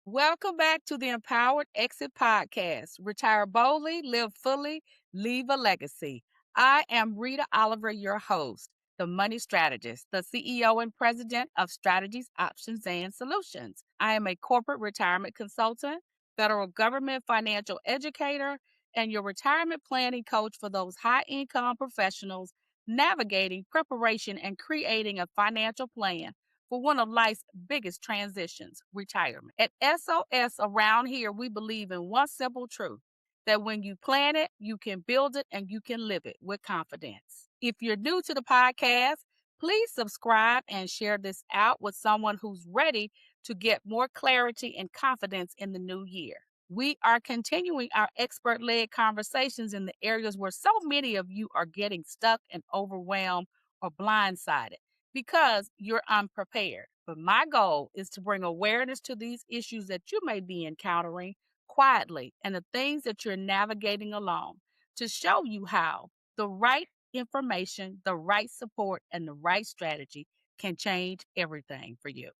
Welcome back to the Empowered Exit Podcast. Retire boldly, live fully, leave a legacy. I am Rita Oliver, your host, the money strategist, the CEO and president of Strategies, Options, and Solutions. I am a corporate retirement consultant, federal government financial educator, and your retirement planning coach for those high income professionals navigating preparation and creating a financial plan for one of life's biggest transitions, retirement. At SOS around here, we believe in one simple truth that when you plan it, you can build it and you can live it with confidence. If you're new to the podcast, please subscribe and share this out with someone who's ready to get more clarity and confidence in the new year. We are continuing our expert led conversations in the areas where so many of you are getting stuck and overwhelmed or blindsided because you're unprepared. But my goal is to bring awareness to these issues that you may be encountering quietly and the things that you're navigating along to show you how the right information, the right support, and the right strategy can change everything for you.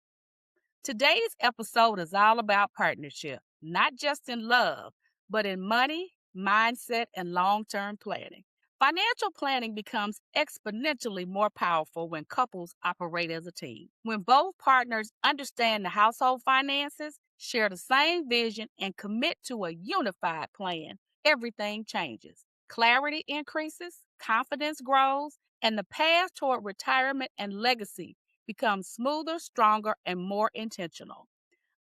Today's episode is all about partnership, not just in love, but in money, mindset, and long term planning. Financial planning becomes exponentially more powerful when couples operate as a team. When both partners understand the household finances, share the same vision, and commit to a unified plan, everything changes. Clarity increases, confidence grows, and the path toward retirement and legacy becomes smoother, stronger, and more intentional.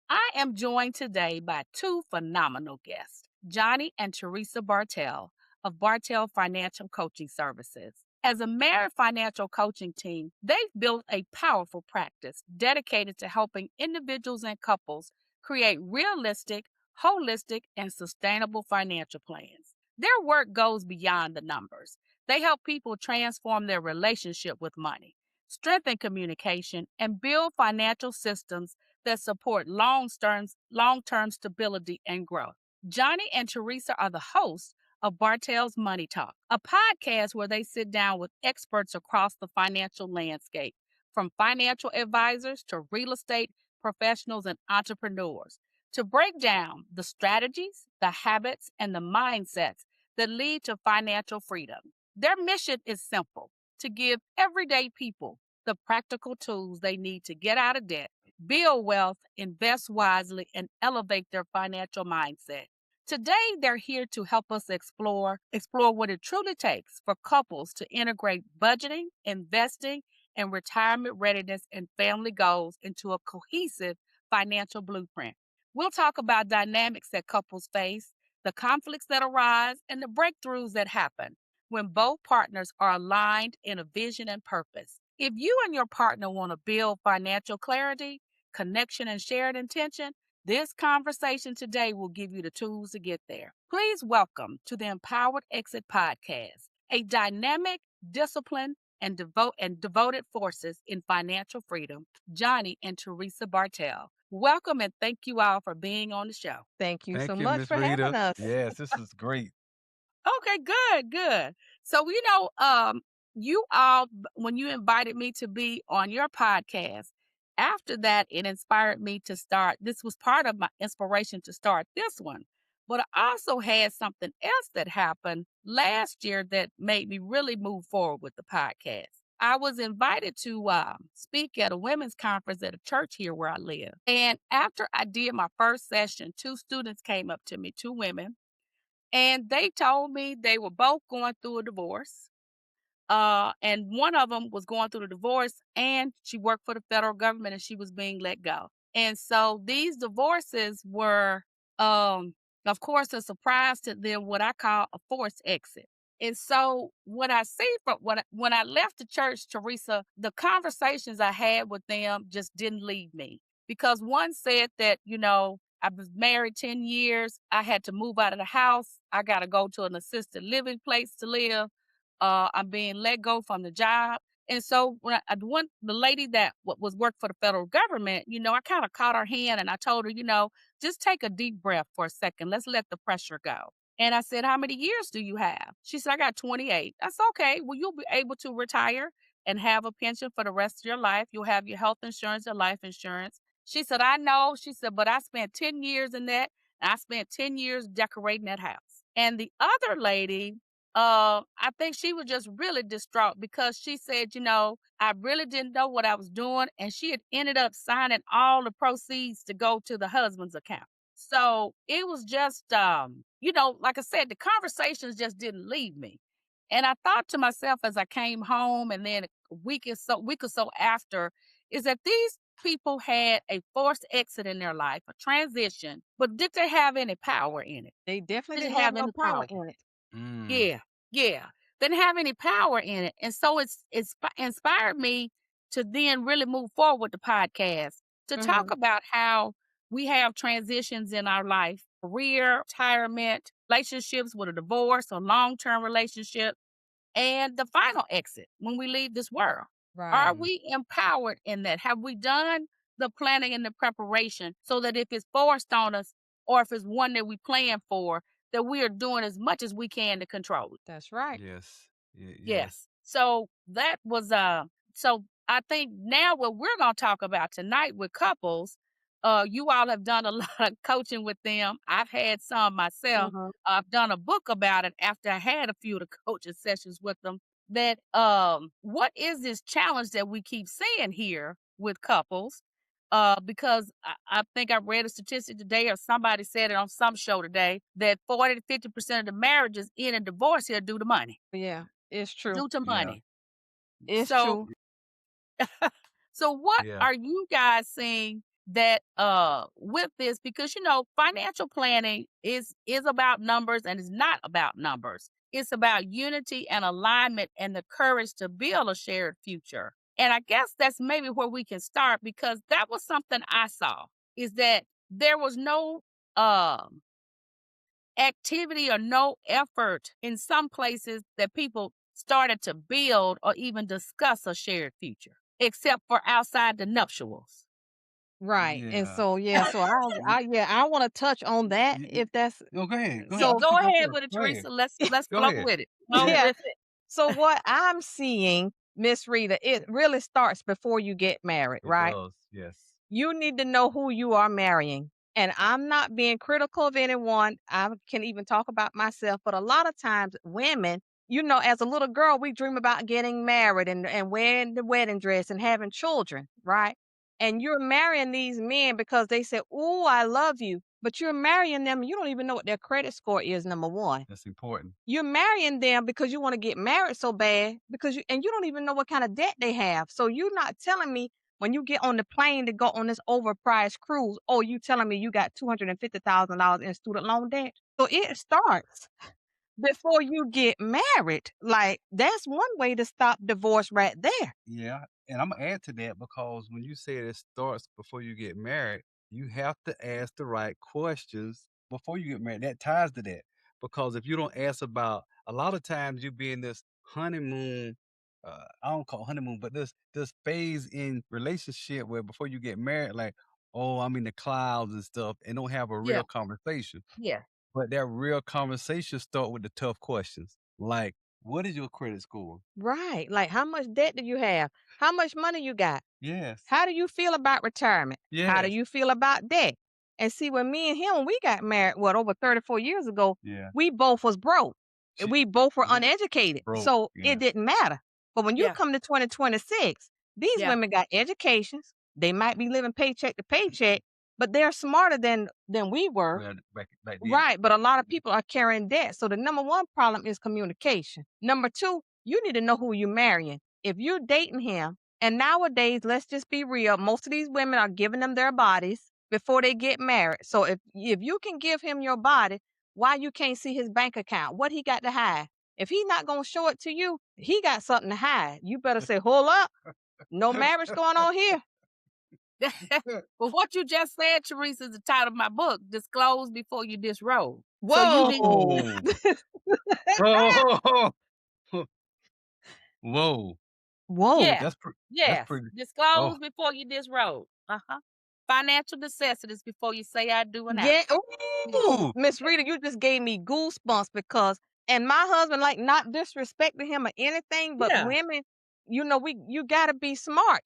I am joined today by two phenomenal guests, Johnny and Theresa Bartelle of Bartelle Financial Coaching Services. As a married financial coaching team, they've built a powerful practice dedicated to helping individuals and couples create realistic, holistic, and sustainable financial plans. Their work goes beyond the numbers. They help people transform their relationship with money, strengthen communication, and build financial systems that support long-term stability and growth. Johnny and Theresa are the hosts of Bartelle's Money Talk, a podcast where they sit down with experts across the financial landscape, from financial advisors to real estate professionals and entrepreneurs, to break down the strategies, the habits, and the mindsets that lead to financial freedom. Their mission is simple: to give everyday people the practical tools they need to get out of debt, build wealth, invest wisely, and elevate their financial mindset. Today, they're here to help us explore what it truly takes for couples to integrate budgeting, investing, and retirement readiness and family goals into a cohesive financial blueprint. We'll talk about dynamics that couples face, the conflicts that arise, and the breakthroughs that happen when both partners are aligned in a vision and purpose. If you and your partner want to build financial clarity, connection, and shared intention, this conversation today will give you the tools to get there. Please welcome to the Empowered Exit Podcast, a dynamic, disciplined, and devoted forces in financial freedom, Johnny and Theresa Bartelle. Welcome and thank you all for being on the show. Thank you so Thank you, much Miss for having Rita. us. Yes, this is great. Okay, good. So, you all, when you invited me to be on your podcast, after that, it inspired me to start. This was part of my inspiration to start this one. But I also had something else that happened last year that made me really move forward with the podcast. I was invited to speak at a women's conference at a church here where I live. And after I did my first session, two students came up to me, two women, and they told me they were both going through a divorce. And one of them was going through the divorce and she worked for the federal government and she was being let go. And so these divorces were, um, of course, a surprise to them, what I call a forced exit. And so what I see from when I left the church, Teresa, the conversations I had with them just didn't leave me because one said that, I was married 10 years. I had to move out of the house. I got to go to an assisted living place to live. I'm being let go from the job. And so when the lady that was worked for the federal government, I kind of caught her hand and I told her, just take a deep breath for a second. Let's let the pressure go. And I said, how many years do you have? She said, I got 28. That's okay. Well, you'll be able to retire and have a pension for the rest of your life. You'll have your health insurance, your life insurance. She said, I know. She said, but I spent 10 years in that. And I spent 10 years decorating that house. And the other lady, I think she was just really distraught because she said, I really didn't know what I was doing. And she had ended up signing all the proceeds to go to the husband's account. So it was just, like I said, the conversations just didn't leave me. And I thought to myself as I came home and then a week or so after, is that these people had a forced exit in their life, a transition, but did they have any power in it? They definitely Did it didn't have have no any power power? in it. Mm. Yeah, yeah. Didn't have any power in it. And so it's inspired me to then really move forward with the podcast to talk Mhm. about how we have transitions in our life, career, retirement, relationships with a divorce or long-term relationship, and the final exit when we leave this world. Are Right. Mm. we empowered in that? Have we done the planning and the preparation so that if it's forced on us or if it's one that we plan for, that we are doing as much as we can to control it? That's right. Yes. Yes. Yes. So that was so I think now what we're gonna talk about tonight with couples, you all have done a lot of coaching with them. I've had some myself. Mhm. I've done a book about it after I had a few of the coaching sessions with them. That what is this challenge that we keep seeing here with couples? Because I think I read a statistic today or somebody said it on some show today that 40 to 50% of the marriages end in divorce here due to money. Yeah, it's true. Due to Yeah. money. It's So true. so what Yeah. are you guys seeing that with this? Because financial planning is about numbers and it's not about numbers. It's about unity and alignment and the courage to build a shared future. And I guess that's maybe where we can start because that was something I saw is that there was no um activity or no effort in some places that people started to build or even discuss a shared future, except for outside the nuptials. Right. And Yeah. so yeah, so I want to touch on that Y- y- if that's No, go ahead. Go ahead. Yeah, I'll so let go you go ahead first. with it, Go ahead. Teresa. Let's Go flow ahead. with it. Flow Yeah. yeah. with it. So what I'm seeing, Miss Rita, it really starts before you get married, It right? does. Yes. You need to know who you are marrying. And I'm not being critical of anyone. I can even talk about myself, but a lot of times women, as a little girl, we dream about getting married and wearing the wedding dress and having children, right? And you're marrying these men because they say, "Oh, I love you." But you're marrying them, you don't even know what their credit score is, number one. That's important. You're marrying them because you wanna get married so bad because you don't even know what kinda debt they have. So you're not telling me when you get on the plane to go on this overpriced cruise, oh, you telling me you got $250,000 in student loan debt? So it starts before you get married. Like, that's one way to stop divorce right there. Yeah, and I'm gonna add to that because when you say it starts before you get married, you have to ask the right questions before you get married. That ties to that because if you don't ask about, a lot of times you be in this honeymoon. I don't call it honeymoon, but this phase in relationship where before you get married, like, oh, I'm in the clouds and stuff, and don't have a Yeah, real conversation. yeah, But that real conversation start with the tough questions, like, what is your credit score? Right. Like, how much debt do you have? How much money you got? Yes, How do you feel about retirement? How do yes, you feel about that? And see, when me and him, when we got married, over 34 years ago, yeah. we both was broke. And She we both were broke, uneducated. broke, So it yes. didn't matter. But when you Yeah. come to 2026, these Yeah. women got educations. They might be living paycheck to paycheck, but they're smarter than we were. Well, back then. Right, but a lot of people are carrying debt. So the number one problem is communication. Number two, you need to know who you're marrying. If you're dating him, and nowadays, let's just be real, most of these women are giving them their bodies before they get married. So if you can give him your body, why you can't see his bank account? What he got to hide? If he's not gonna show it to you, he got something to hide. You better say, hold up, no marriage going on here. Well, what you just said, Teresa, is the title of my book, Disclose Before You Disrobe. So you need Whoa. Oh. Oh. Whoa. Whoa. yeah, That's yes. pretty. Oh. Disclose before you disrobe. Uh-huh. Financial necessities before you say I do and I. Yeah. Yeah. Ooh, Miss Rita, you just gave me goosebumps because, and my husband, like, not disrespecting him or anything, but Yeah. women, you gotta be smart.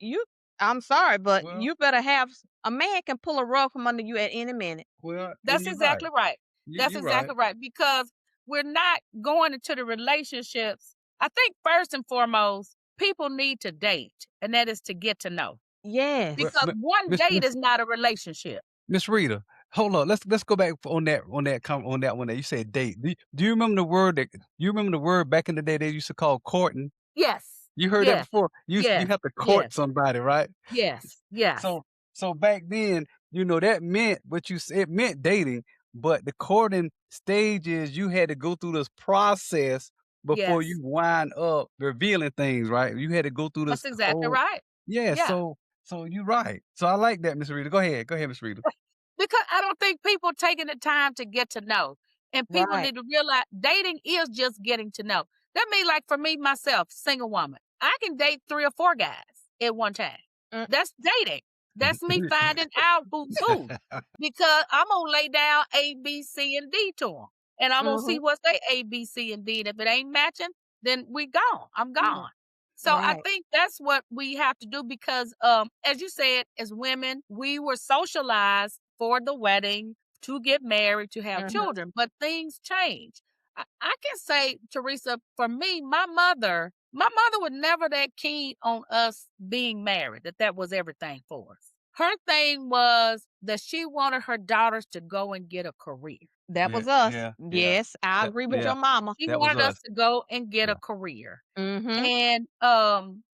I'm sorry, but Well, you better have a man can pull a rug from under you at any minute. well, and That's you're right. exactly right. That's You're right. exactly right. Because we're not going into the relationships. I think first and foremost, people need to date, and that is to get to know. Yes. But Because one Miss date is not a relationship. Miss Rita, hold on. Let's go back on that one that you said date. Do you remember the word that you remember the word back in the day they used to call courting? Yes. You heard that Yes. before? You Yes. have to Yes. court somebody, right? Yes. Yes. So back then, that meant it meant dating, but the courting stage is you had to go through this process before Yes. you wind up revealing things, right? You had to go through this That's exactly whole right. yeah. Yeah. So you're right. So I like that, Miss Rita. Go ahead, Miss Rita. Because I don't think people taking the time to get to know. And people Right. need to realize dating is just getting to know. That means, like, for me, myself, single woman, I can date 3 or 4 guys at one time. Mm. That's dating. That's me finding out who's who. Because I'm gonna lay down A, B, C, and D to them. And I'm gonna see Mhm. what's they A, B, C, and D. And if it ain't matching, then we gone. I'm gone. So I Right. think that's what we have to do because, as you said, as women, we were socialized for the wedding, to get married, to have Mhm. children, but things change. I can say, Teresa, for me, my mother was never that keen on us being married, that was everything for us. Her thing was that she wanted her daughters to go and get a career. That Yeah, was us. yeah, yeah. Yes, I That agree with yeah, your mama. She that was wanted us us. to go and get a Yeah. career. Mhm. And,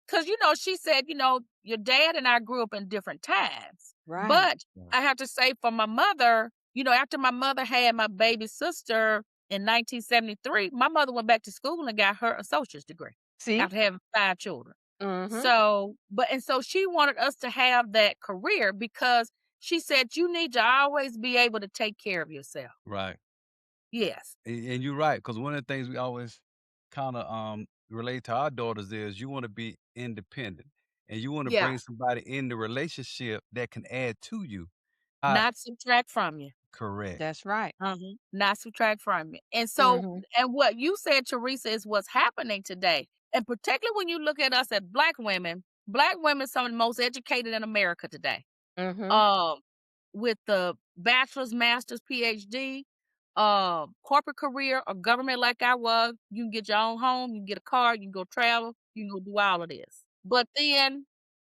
'cause, she said, your dad and I grew up in different times. Right. But I have to say for my mother, after my mother had my baby sister in 1973, my mother went back to school and got her associate's degree See? after having 5 children. Mhm. So she wanted us to have that career because she said, you need to always be able to take care of yourself. Right. Yes. And you're right, because one of the things we always kinda, relate to our daughters is you wanna be independent, and you wanna Yeah. bring somebody in the relationship that can add to you. I Not subtract from you. correct. That's right. Not subtract from it. Mhm. And what you said, Teresa, is what's happening today. And particularly when you look at us as black women, some of the most educated in America today. Mhm. Um, with the bachelor's, master's, PhD, corporate career or government like I was, you can get your own home, you can get a car, you can go travel, you can go do all of this. But then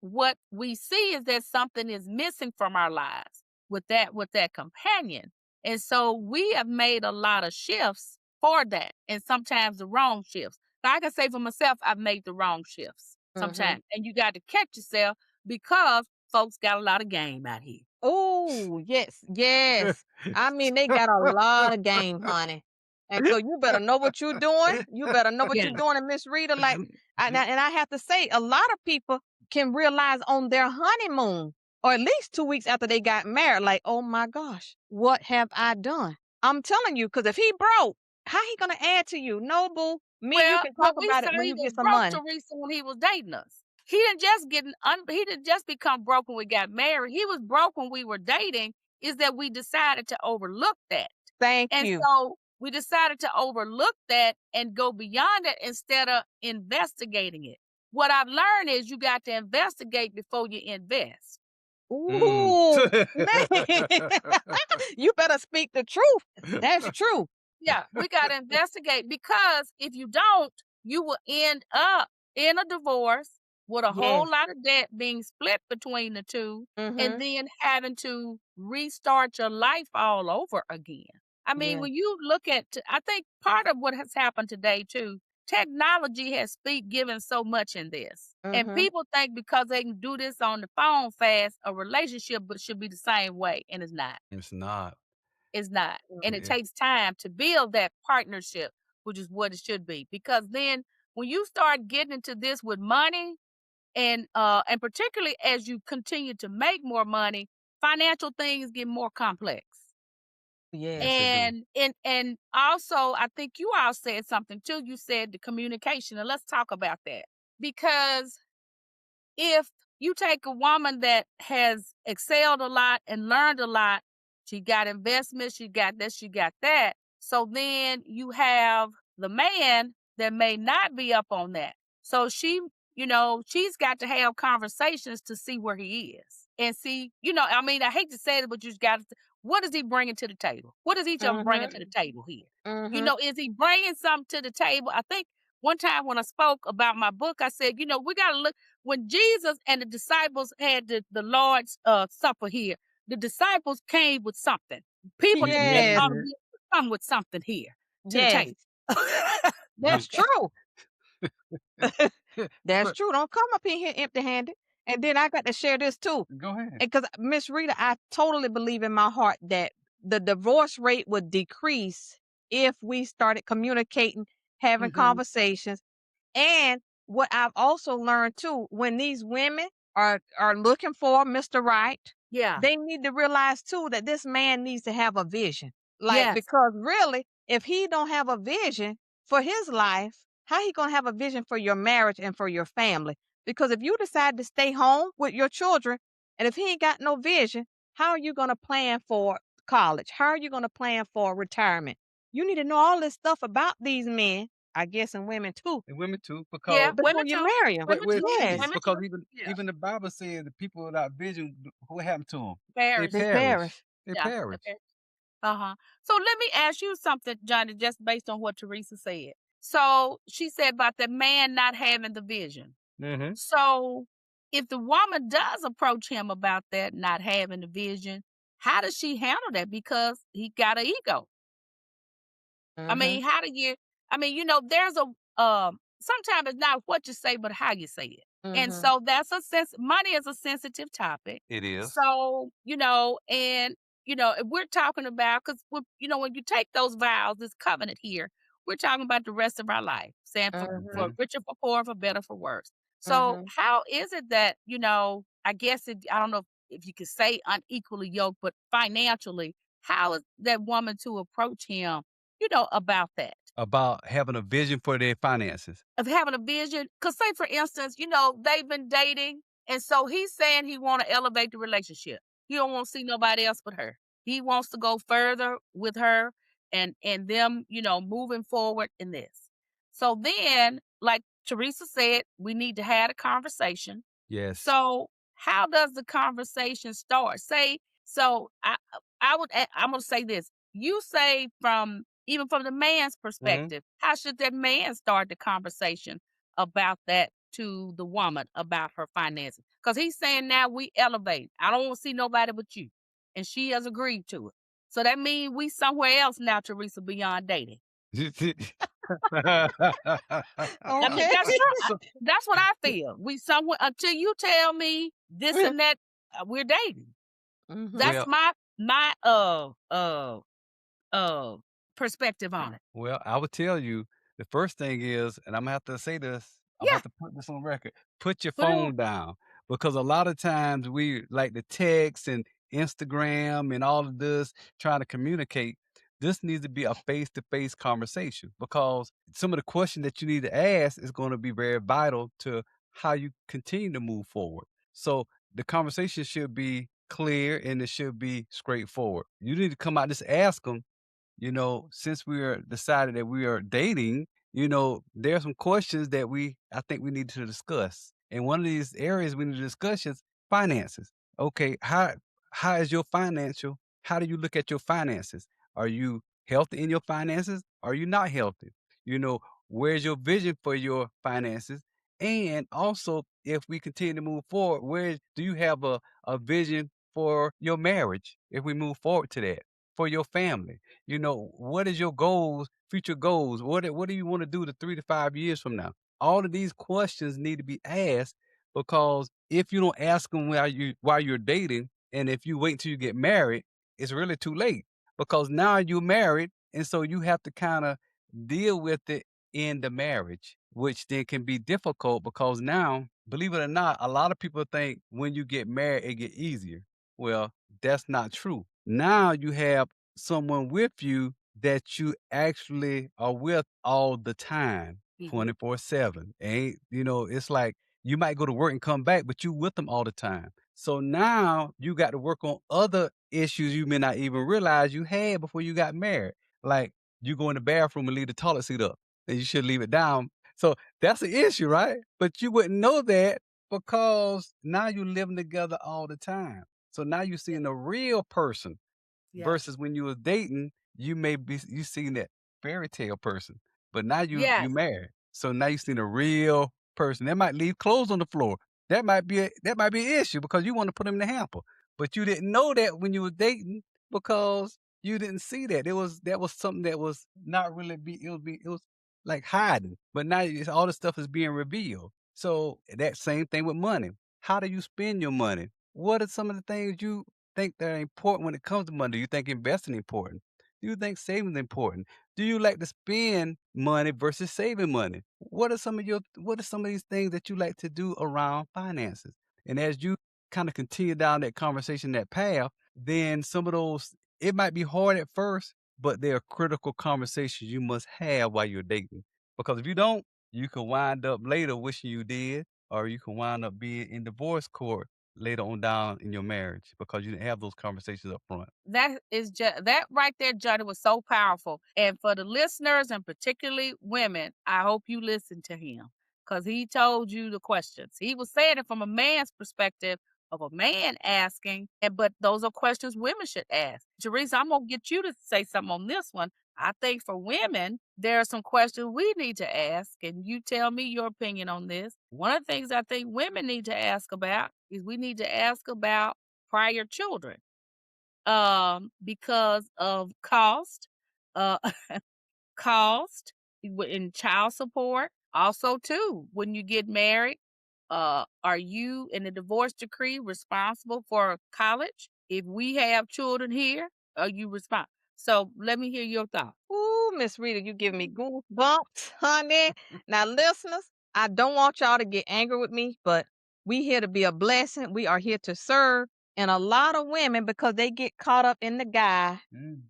what we see is that something is missing from our lives with that companion. And so we have made a lot of shifts for that, and sometimes the wrong shifts. So I can say for myself, I've made the wrong shifts Mhm. sometimes. And you got to catch yourself because folks got a lot of game out here. Oh, yes, yes. I mean, they got a lot of game, honey. And so you better know what you're doing. You better know what Yeah. you're doing. And Miss Rita, like, and I have to say, a lot of people can realize on their honeymoon, or at least 2 weeks after they got married, like, oh my gosh, what have I done? I'm telling you, because if he broke, how he gonna add to you? No, boo. Me and you Well, can but talk we about say it when he you was get some broke, money. Teresa, when he was dating us. He didn't just become broke when we got married. He was broke when we were dating. Is that we decided to overlook that. Thank And you. so we decided to overlook that and go beyond it instead of investigating it. What I've learned is you got to investigate before you invest. Mm. Ooh, man. You better speak the truth. That's true. Yeah, we got to investigate because if you don't, you will end up in a divorce with a whole Yes. lot of debt being split between the two, and Mhm. then having to restart your life all over again. I mean, Yeah. when you look at, I think part of what has happened today too, technology has given so much in this, and Mhm. people think because they can do this on the phone fast, a relationship but should be the same way, and it's not. It's not. It's not. And it Yeah. takes time to build that partnership, which is what it should be. Because then when you start getting into this with money and particularly as you continue to make more money, financial things get more complex. Yes, Yes. it do. And also I think you all said something too. You said the communication, and let's talk about that. Because if you take a woman that has excelled a lot and learned a lot, she got investments, she got this, she got that. So then you have the man that may not be up on that. So she's got to have conversations to see where he is and see, I mean, I hate to say it, but you just got to, what is he bringing to the table? What is each of them bringing Mhm. to the table here? Mhm. Is he bringing something to the table? I think one time when I spoke about my book, I said, we got to look when Jesus and the disciples had the Lord's supper here, the disciples came with something. People today Yes. ought to Mhm. come with something here to the Yes. table. But That's true. That's but true. Don't come up in here empty-handed. And then I got to share this too. go ahead. Because Miss Rita, I totally believe in my heart that the divorce rate would decrease if we started communicating, having Hmm. conversations. And what I've also learned too, when these women are looking for Mr. Right, Yeah. they need to realize too that this man needs to have a vision. Like, Yes. because really, if he don't have a vision for his life, how he gonna have a vision for your marriage and for your family? Because if you decide to stay home with your children, and if he ain't got no vision, how are you gonna plan for college? How are you gonna plan for retirement? You need to know all this stuff about these men, I guess, and women too, And women too, Yeah. because Women before you too. marry 'em. But Women with too. Yes, kids, Women because too. even Yeah. even the Bible said the people without vision, what happened to them? They Paris. they perish. perish. They Yeah. perish. Okay. Uh-huh. So let me ask you something, Johnny, just based on what Teresa said. So she said about the man not having the vision. Mhm. So if the woman does approach him about that, not having the vision, how does she handle that? Because he got an ego. I Mhm, mean, how do you I mean, there's sometimes it's not what you say, but how you say it. And mhm, so that's a money is a sensitive topic. It is. So, and if we're talking about because when you take those vows, this covenant here, we're talking about the rest of our life, saying for Mhm. richer, for poor, for better, for worse. So mhm, how is it that, I guess I don't know if you could say unequally yoked, but financially, how is that woman to approach him about that, About having a vision for their finances. of having a vision. Cause say for instance, they've been dating, and so he's saying he want to elevate the relationship. He don't want to see nobody else but her. He wants to go further with her and them, moving forward in this. So then, like Teresa said, we need to have a conversation. Yes. So how does the conversation start? Say so I'm gonna say this. You say even from the man's Mhm. perspective, how should that man start the conversation about that to the woman about her finances? Because he's saying now we elevate. I don't want to see nobody but you. And she has agreed to it. So that means we somewhere else now, Teresa, beyond dating. I mean, okay. that's true. So That's what I feel. We somewhere until you tell me this and that, we're dating. Mhm, That's well my perspective on it. Well, I would tell you the first thing is, and I'm gonna have to say this, I'm gonna Yeah, have to put this on record. Put your put it on. phone down because a lot of times we like the text and Instagram and all of this trying to communicate. This needs to be a face-to-face conversation because some of the questions that you need to ask is going to be very vital to how you continue to move forward. So the conversation should be clear and it should be straightforward. You need to come out, just ask them, since we are decided that we are dating, there are some questions that I think we need to discuss. And one of these areas we need to discuss is finances. Okay, how is your financial? How do you look at your finances? Are you healthy in your finances? Are you not healthy? You know, where's your vision for your finances? And also, if we continue to move forward, where do you have a vision for your marriage if we move forward to that? For your family? What is your goals, future goals? What do you want to do to 3 to 5 years from now? All of these questions need to be asked because if you don't ask them while you're dating, and if you wait until you get married, it's really too late because now you're married, and so you have to kind of deal with it in the marriage, which then can be difficult because now, believe it or not, a lot of people think when you get married, it get easier. Well, that's not true. Now you have someone with you that you actually are with all the time, Mhm. 24/7. It's like you might go to work and come back, but you with them all the time. So now you got to work on other issues you may not even realize you had before you got married. Like you go in the bathroom and leave the toilet seat up and you should leave it down. So that's the issue, right? But you wouldn't know that because now you're living together all the time. So now you're Yeah. seeing a real person Yeah. versus when you was dating, you seen that fairy tale person, but now you Yes. married. So now you seen a real person. That might leave clothes on the floor. That might be an issue because you want to put them in the hamper. But you didn't know that when you were dating because you didn't see that. That was something that was not really it was like hiding. But now all this stuff is being revealed. So that same thing with money. How do you spend your money? What are some of the things you think that are important when it comes to money? Do you think investing important? Do you think saving is important? Do you like to spend money versus saving money? What are some of these things that you like to do around finances? And as you kind of continue down that conversation, that path, then some of those it might be hard at first, but they are critical conversations you must have while you're dating. Because if you don't, you can wind up later wishing you did, or you can wind up being in divorce court later on down in your marriage because you didn't have those conversations up front. That is just that right there, Johnny, was so powerful. And for the listeners and particularly women, I hope you listen to him because he told you the questions. He was saying it from a man's perspective of a man asking, and but those are questions women should ask. Teresa, I'm gonna get you to say something on this one. I think for women, there are some questions we need to ask, and you tell me your opinion on this. One of the things I think women need to ask about is we need to ask about prior children because of cost, uh, cost in child support. Also, too, when you get married, are you in the divorce decree responsible for college? If we have children here, are you responsible? So let me hear your thoughts. Ooh, Miss Rita, you give me goosebumps, honey. Now, listeners, I don't want y'all to get angry with me, but we here to be a blessing. We are here to serve. And a lot of women, because they get caught up in the guy, Mm,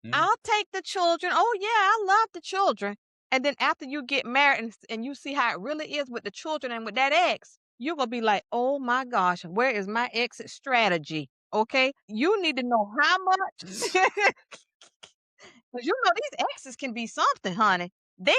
mm. I'll take the children. Oh, yeah, I love the children. And then after you get married and you see how it really is with the children and with that ex, you're going to be like, oh my gosh, where is my exit strategy? Okay. You need to know how much. 'Cause you know these exes can be something, honey. They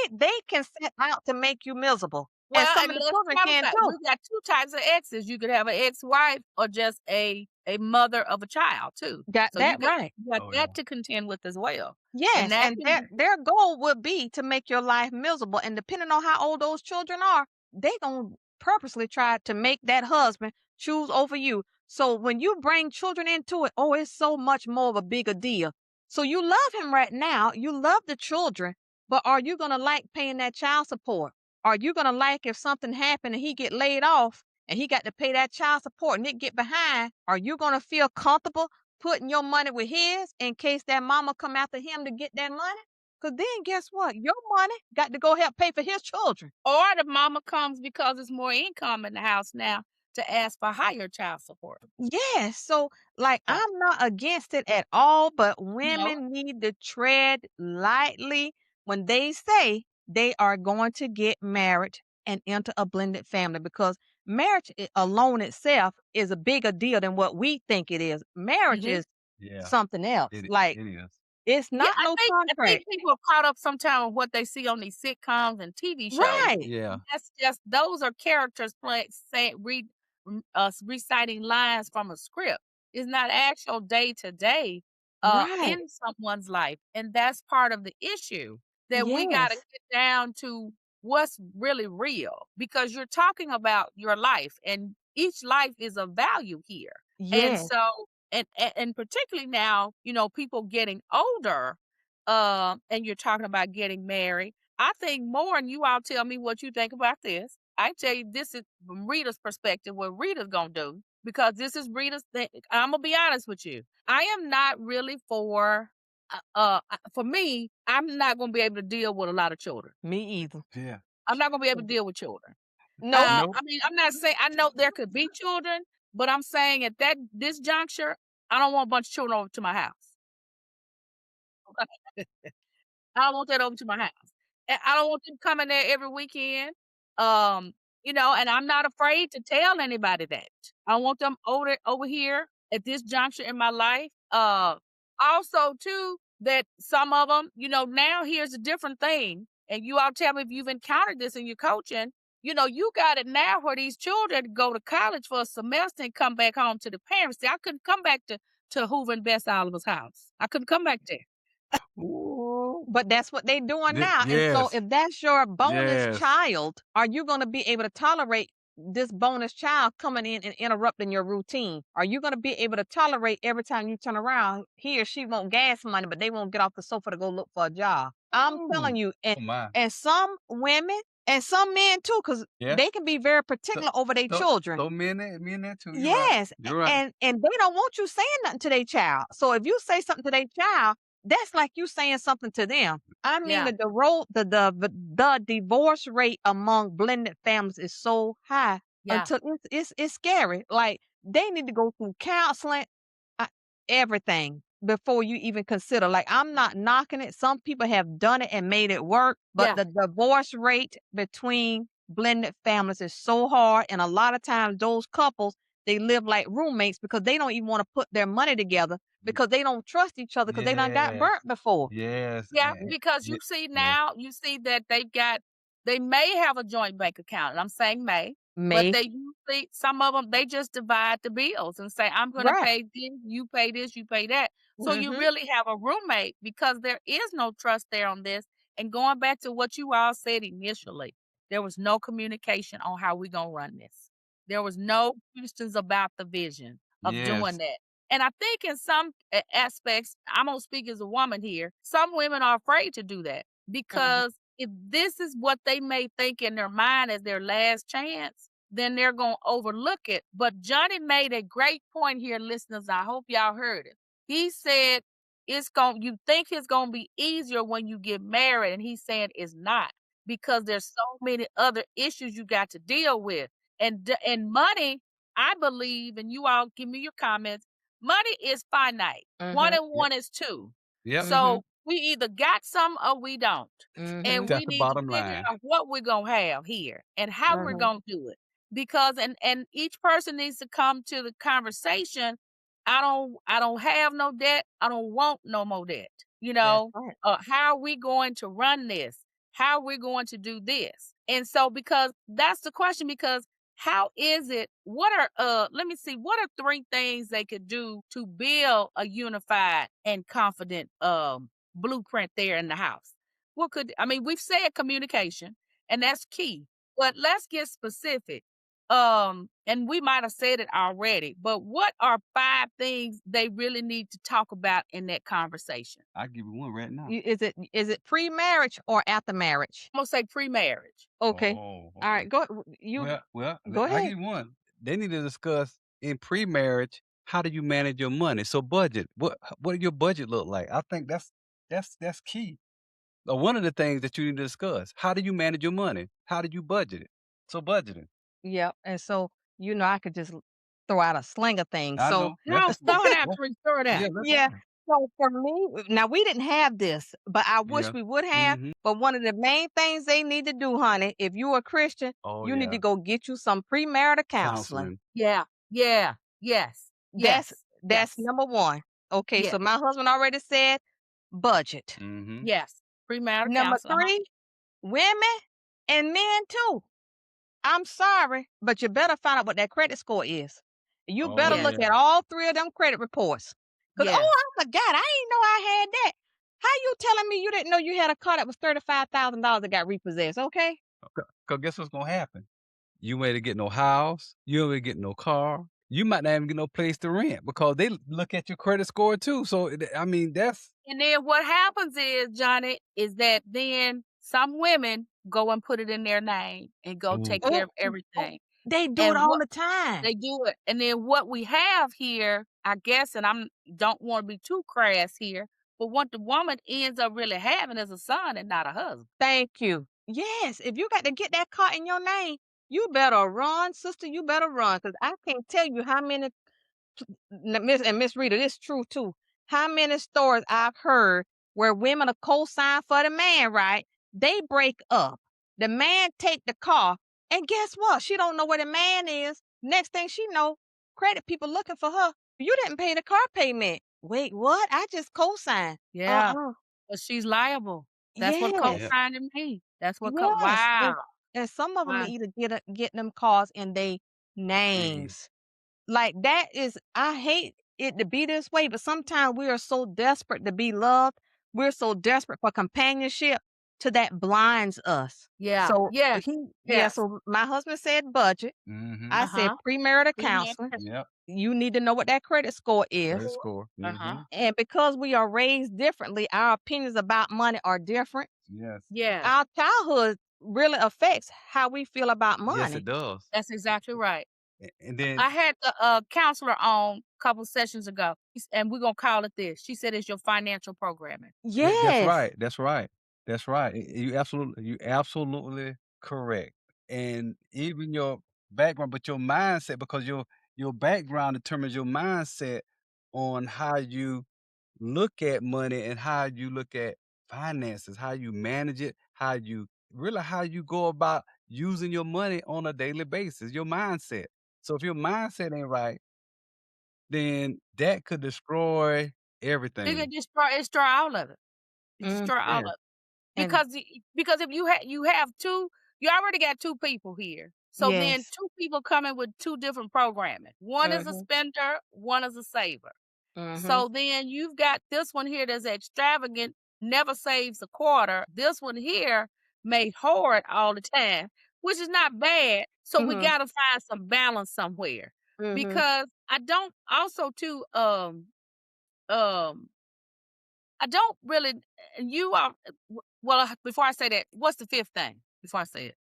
can set out to make you miserable, and Well, some and of the let's children can clarify, we too. got two types of exes. You could have an ex-wife or just a mother of a child too. Got So that right. you got Oh yeah. that to contend with as well. And Yes, that and can their goal would be to make your life miserable, and depending on how old those children are, they gonna purposely try to make that husband choose over you. So when you bring children into it, oh, it's so much more of a bigger deal. So you love him right now, you love the children, but are you gonna like paying that child support? Are you gonna like if something happened and he get laid off and he got to pay that child support and it get behind? Are you gonna feel comfortable putting your money with his in case that mama come after him to get that money? Cause then guess what? Your money got to go help pay for his children. or the mama comes because there's more income in the house now to ask for higher child support. Yes. So, like, Yeah. I'm not against it at all, but No. women need to tread lightly when they say they are going to get married and enter a blended family because marriage alone itself is a bigger deal than what we think it is. Marriage Mhm. is Yeah. something else. Like, It is. it's Yeah, not I no think I contract. think people are caught up sometimes with what they see on these sitcoms and TV shows. Right. Yeah. That's just those are characters playing saying reciting lines from a script. It's not actual day to day Right. in someone's life. And that's part of the issue that we gotta Yes. get down to what's really real, because you're talking about your life, and each life is of value here. And Yes. so, and particularly now, people getting older, and you're talking about getting married. I think more, and you all tell me what you think about this. I tell you, this is from Rita's perspective, what Rita's gonna do, because this is Rita's thing. I'm gonna be honest with you. I am not really for me, I'm not gonna be able to deal with a lot of children. Me either. Yeah. I'm not gonna be able to deal with children. Nope. Nope. I mean, I'm not saying I know there could be children, but I'm saying at this juncture, I don't want a bunch of children over to my house. I don't want that over to my house. And I don't want them coming there every weekend. Um, and I'm not afraid to tell anybody that. I want them over here at this juncture in my life. Also too, that some of them, now here's a different thing. And you all tell me if you've encountered this in your coaching. You got it now where these children go to college for a semester and come back home to the parents. See, I couldn't come back to Hoover and Best Oliver's house. I couldn't come back there. Ooh, but that's what they doing now. And so Yes. if that's your bonus Yes. child, are you going to be able to tolerate this bonus child coming in and interrupting your routine? Are you going to be able to tolerate every time you turn around, he or she want gas money, but they won't get off the sofa to go look for a job? I'm telling Ooh. you, Oh my. and some women and some men too, because Yeah. they can be very Th- particular over their children. Throw me in there too. You're right. Yes, You're right. and they don't want you saying nothing to their child. So if you say something to their child, that's like you saying something to them. I mean, Yeah, the divorce rate among blended families is so high yeah, until it's scary. Like they need to go through counseling, uh, everything before you even consider. Like I'm not knocking it. Some people have done it and made it work, but yeah, the divorce rate between blended families is so hard, and a lot of times those couples they live like roommates because they don't even want to put their money together because they don't trust each other because they done got Yes. burnt before. Yes. yeah, because Yeah. you see Yeah. now, you see that they may have a joint bank account, and I'm saying may, but May they usually, some of them, they just divide the bills and say, I'm gonna right. pay this, you pay that. So you Mhm. really have a roommate because there is no trust there on this. And going back to what you all said initially, there was no communication on how we gonna run this. There was no questions about the vision of doing Yes. that. And I think in some aspects, I'm gonna speak as a woman here. Some women are afraid to do that Mhm. because if this is what they may think in their mind as their last chance, then they're gonna overlook it. But Johnny made a great point here, listeners. I hope y'all heard it. He said you think it's gonna be easier when you get married, and he's saying it's not, because there's so many other issues you got to deal with. And money, I believe, and you all give me your comments. Money is finite. One Mhm. and Yep. one is two. Yep. Mhm. So we either got some or we don't. And Mhm. we That's the need to bottom figure line. out what we're gonna have here and how we're Mhm. gonna do it. Because and each person needs to come to the conversation. I don't have no debt. I don't want no more debt. That's right. How are we going to run this? How are we going to do this? And so, because that's the question, because how is it, what are let me see, what are three things they could do to build a unified and confident blueprint there in the house? What could, I mean, we've said communication, and that's key, but let's get specific. And we might have said it already, but what are five things they really need to talk about in that conversation? I give you one right now. Is it pre-marriage or after marriage? I'm gonna say pre-marriage. Okay. Oh, All okay. right. You Well, go I ahead. give you one. They need to discuss in pre-marriage, how do you manage your money? So budget. What your budget look like? I think that's key. One of the things that you need to discuss. How do you manage your money? How do you budget it? So budgeting. Yep. And so, I could just throw out a sling of things. I So, know. No, throw it out, Tree, throw it Yeah, out. let's yeah. go. So for me, now we didn't have this, but I wish Yeah. we would have. Mhm. But one of the main things they need to do, honey, if you a Christian, Oh you need to yeah. go get you some premarital counseling. Counseling. Yeah, yeah, yes, That's yes, that's yes, number one. Okay, so yes, my husband already said budget. Mhm. yes. Premarital Number counsel. Uh-huh. three, women and men too. I'm sorry, but you better find out what that credit score is. You Oh better Yes, look yeah. at all three of them credit reports. Cause yes. I forgot. I didn't know I had that. How you telling me you didn't know you had a car that was $35,000 that got repossessed? Okay. 'Cause guess what's gonna happen? You ain't get no house, you ain't get no car, you might not even get no place to rent because they look at your credit score too. So, I mean, that's And then what happens is, Johnny, is that then some women go and put it in their name and go ooh, take care Oh, of oh, everything. they do it And all what the time. they do it. And then what we have here, I guess, and I'm don't want to be too crass here, but what the woman ends up really having is a son and not a husband. Thank you. Yes, if you got to get that car in your name, you better run, sister. You better run, cause I can't tell you how many Miss Rita, this true too. How many stories I've heard where women are co-sign for the man, right? They break up. The man take the car, and guess what? She don't know where the man is. Next thing she know, credit people looking for her. You didn't pay the car payment. Wait, what? I just co-signed. Yeah, Uh-uh. but she's liable. That's what Yes, yeah, co-signing means. That's what yes. wow. And some of them Wow. either get them cars in they man, names. Like, that is I hate it to be this way, but sometimes we are so desperate to be loved, we're so desperate for companionship to that blinds us. Yeah. So, Yes. Yes. so my husband said budget, I said Uh-huh. premarital Amen. counseling, yep, you need to know what that credit score is, credit score, Uh-huh. and because we are raised differently, our opinions about money are different. yes, Yes. Our childhood really affects how we feel about yes, money. it does. That's exactly right. And then I had the counselor on a couple sessions ago, and we're gonna call it this. She said it's your financial programming. that's Yes. right, that's right, that's right. You absolutely correct. And even your background, but your mindset, because your background determines your mindset on how you look at money and how you look at finances, how you manage it, how you go about using your money on a daily basis, your mindset. So if your mindset ain't right, then that could destroy It everything. can destroy all of it. It Mm, destroy all of Yeah. it. and Because if you have 2 you already got 2 people here. So then yes. 2 people coming with 2 different programming. One is a Mhm, spender, one is a saver. mhm, So then you've got this one here that's extravagant, never saves a quarter. This one here may hoard all the time, which is not bad. So we mhm, gotta find some balance somewhere. mhm. Because I don't also too um I don't really and you are before I say that, what's the fifth thing? Before I say it.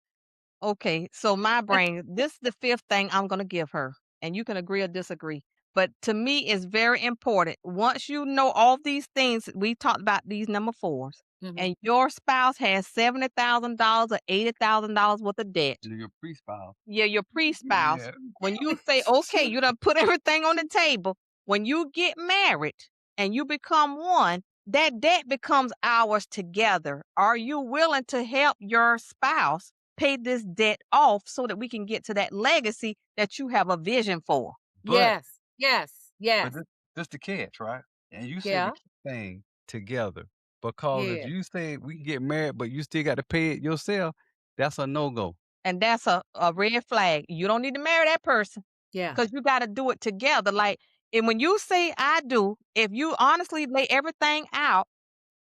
Okay, so my That's brain, this is the fifth thing I'm gonna give her, and you can agree or disagree. But to me, it's very important. Once you know all these things, we talked about these number fours, mhm. and your spouse has $70,000 or $80,000 worth of debt. And your pre-spouse. Yeah, your pre-spouse. Yeah. When you say, okay, you done put everything on the table. When you get married and you become one, that debt becomes ours together. Are you willing to help your spouse pay this debt off so that we can get to that legacy that you have a vision for? But Yes, yes, but yes. this the catch, right? And you said the Yeah, key thing together. Because if yeah, you say we can get married, but you still got to pay it yourself, that's a no-go. And that's a red flag. You don't need to marry that person yeah. because you got to do it together. Like, and when you say I do, if you honestly lay everything out,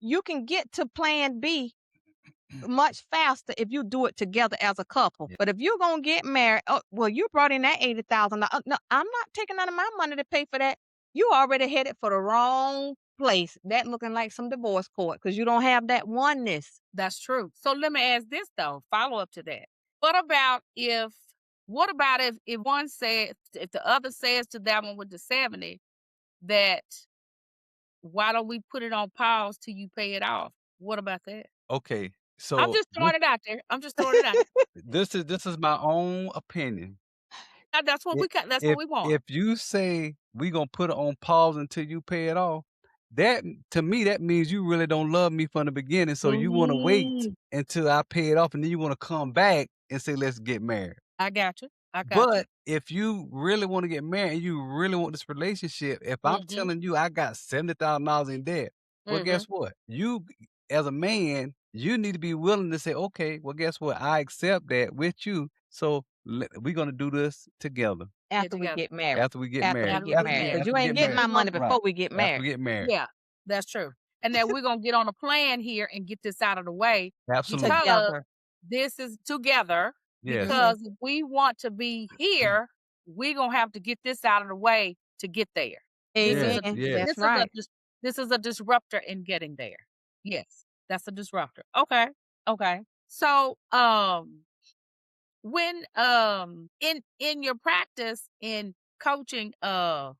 you can get to plan B much faster if you do it together as a couple. Yeah. But if you're gonna get married, oh, well, you brought in that $80,000. No, I'm not taking none of my money to pay for that. You already headed for the wrong place. That looking like some divorce court because you don't have that oneness. That's true. So let me ask this though, follow up to that. What about if one says if the other says to that one with the 70 that why don't we put it on pause till you pay it off? What about that? Okay. I'm So just throwing it out there. I'm just throwing it out there. this is my own opinion. That's what I- that's what we want. If you say we gonna put it on pause until you pay it off, that to me that means you really don't love me from the beginning. So you want to wait Mm, until I pay it off, and then you want to come back and say let's get married. I got you. I got you. But if you really want to get married and you really want this relationship, if I'm Mhm. telling you I got $70,000 in debt, well, guess Mhm. what? As a man, you need to be willing to say, okay, well, guess what? I accept that with you. So we're gonna do this together Get After we together. get married. after we get After we married. After we get get married, married. because After you we ain't get And getting married. my we're money gonna Right. before we get After married. we get married. yeah, that's true. And then we're gonna get on a plan here and get this out of the way Absolutely. because Together. this is together Yes. Mhm. because if we want to be here, we're gonna have to get this out of the way to get there. This is Yes, a Amen. yes. this That's is a right. this is a disruptor in getting there. Yes, that's a disruptor. Okay. Okay. So when in your practice in coaching um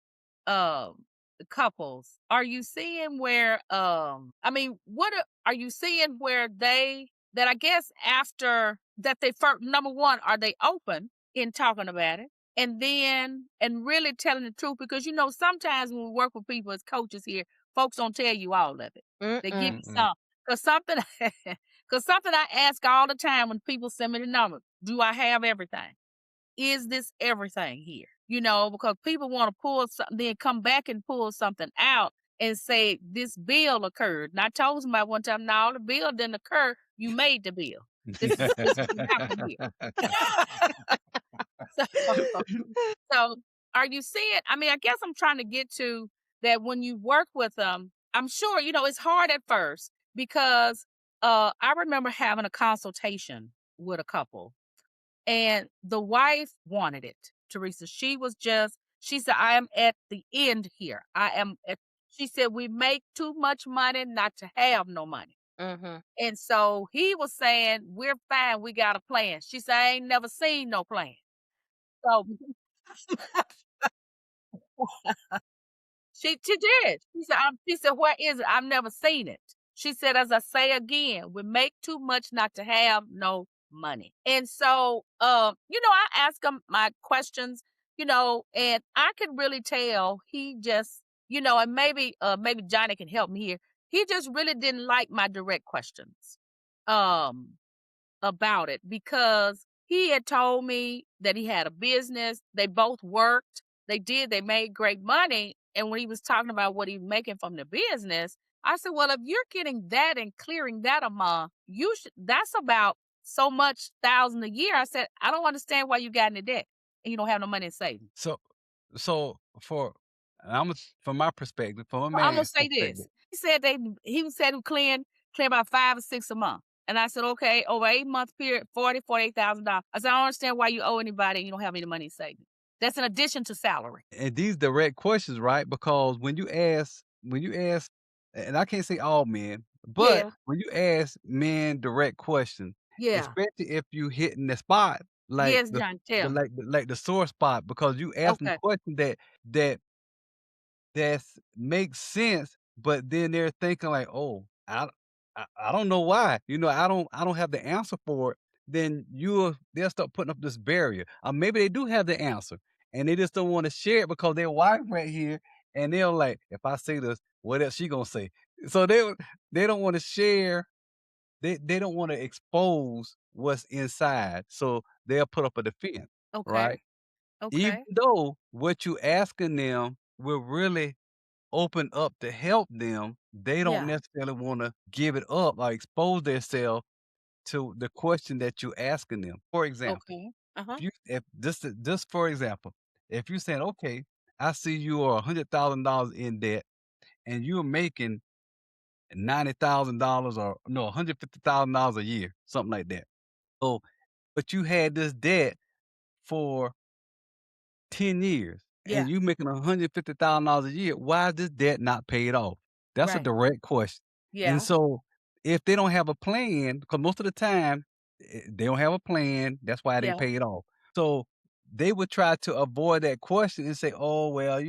couples, are you seeing where I mean what are you seeing where they that I guess after that they first number one, are they open in talking about it, and then and really telling the truth, because you know sometimes when we work with people as coaches here, folks don't tell you all of it. They give Mm-mm. you Mm-mm. some, because something because something I ask all the time when people send me the number: do I have everything? Is this everything here? You know, because people want to pull something, then come back and pull something out and say this bill occurred. And I told somebody one time, no, the bill didn't occur. You made the bill. This is what happened here. So, so are you seeing? I mean, I guess I'm trying to get to that when you work with them. I'm sure you know it's hard at first because I remember having a consultation with a couple, and the wife wanted it, Teresa. She said, I am at the end here. She said, we make too much money not to have no money. Mhm. And so he was saying, we're fine. We got a plan. She said, I ain't never seen no plan. So she did. She said, "Where is it? I've never seen it." She said, "As I say again, we make too much not to have no money." And so, you know, I ask him my questions, you know, and I could really tell he just, you know, and maybe Johnny can help me here. He just really didn't like my direct questions. Um, about it because he had told me that he had a business. They both worked. They made great money. And when he was talking about what he was making from the business, I said, well, if you're getting that and clearing that a month, that's about so much thousand a year. I said, I don't understand why you got into debt and you don't have no money in savings. So so for I'm from my perspective, from a So I'm gonna man's say this. perspective, He said he clean about 5 or 6 a month. And I said, okay, over 8 month period, $48,000. I said, I don't understand why you owe anybody and you don't have any money in savings. That's in addition to salary. and these direct questions, right? Because when you ask, and I can't say all men, but Yeah, when you ask men direct questions, yeah. especially if you hitting the spot, like Yes, the John, the tell me. like the, like the sore spot, because you ask them Okay, questions that that's makes sense, but then they're thinking like, "Oh, I don't know why." I don't have the answer for it. Then they'll start putting up this barrier. Maybe they do have the answer, and they just don't want to share it because their wife right here, and they're like, "If I say this, what else she gonna say?" So they don't want to share. They don't want to expose what's inside, so they'll put up a defense, right? okay, Even okay. though what you asking them will really open up to help them, they don't Yeah, necessarily wanna give it up or expose themselves to the question that you're asking them. For example, okay. Uh-huh. if just for example, if you're saying, "Okay, I see you are $100,000 in debt and you're making $90,000 or no, $150,000 a year," something like that. So, but you had this debt for 10 years Yeah, and you making $150,000 a year, why is this debt not paid off? That's a right. direct question. And Yeah, so if they don't have a plan, because most of the time they don't have a plan, that's why it ain't yeah. paid off. So they would try to avoid that question and say, "Oh, well,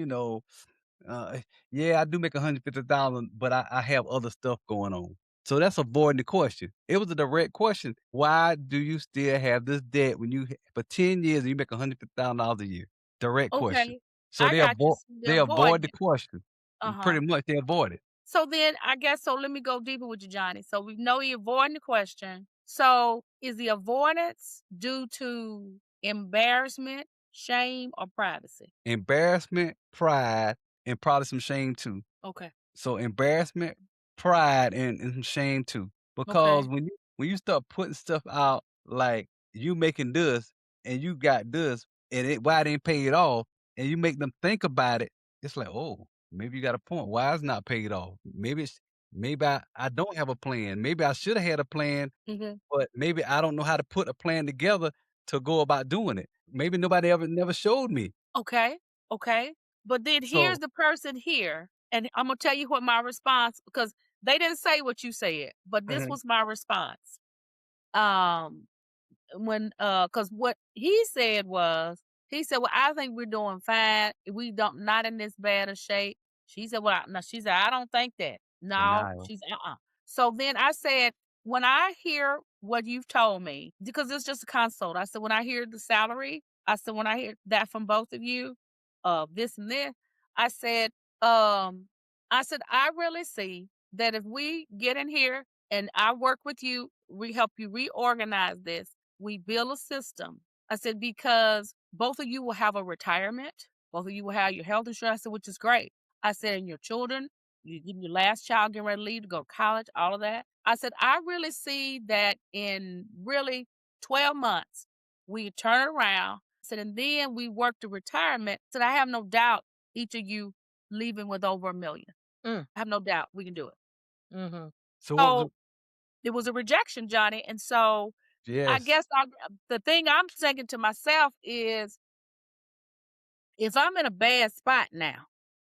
yeah, I do make 150,000, but I have other stuff going on." So that's avoiding the question. It was a direct question. Why do you still have this debt when for 10 years and you make $150,000 a year? Direct question. Okay. So I got you. So they they're avoid avoiding the it. question. Uh-huh. Pretty much they avoid it. So then I guess so let me go deeper with you, Johnny. So we know you're avoiding the question. So is the avoidance due to embarrassment, shame, or privacy? Embarrassment, pride, and probably some shame too. Okay. So embarrassment, pride, and some shame too. Because Okay. when you start putting stuff out like you making this and you got this and why it ain't paid off, and you make them think about it, it's like, oh, maybe you got a point. Why it's not paid off? Maybe Maybe I don't have a plan. Maybe I should have had a plan, Mhm. but maybe I don't know how to put a plan together to go about doing it. Maybe nobody ever never showed me. Okay, okay. But then here's So the person here, and I'm gonna tell you what my response because they didn't say what you said, but this mhm, was my response. Um, when because what he said was, he said, "Well, I think we're doing fine. We don't not in this bad a shape." She said, "Well, no," she said, "I don't think that." No, denial. she's So then I said, when I hear what you've told me, because it's just a consult, I said, when I hear the salary, I said, when I hear that from both of you, this and this, I said, um, I really see that if we get in here and I work with you, we help you reorganize this, we build a system. I said, because both of you will have a retirement, both of you will have your health insurance, I said, which is great. I said, and your children, you getting your last child getting ready to leave to go to college, all of that. I said, I really see that in really 12 months, we turn it around. I said, and then we work to retirement. I said, I have no doubt each of you leaving with over 1 million. Mm, I have no doubt we can do it. mhm, So what was So it was a rejection, Johnny. And so I yes. guess the thing I'm thinking to myself is, if I'm in a bad spot now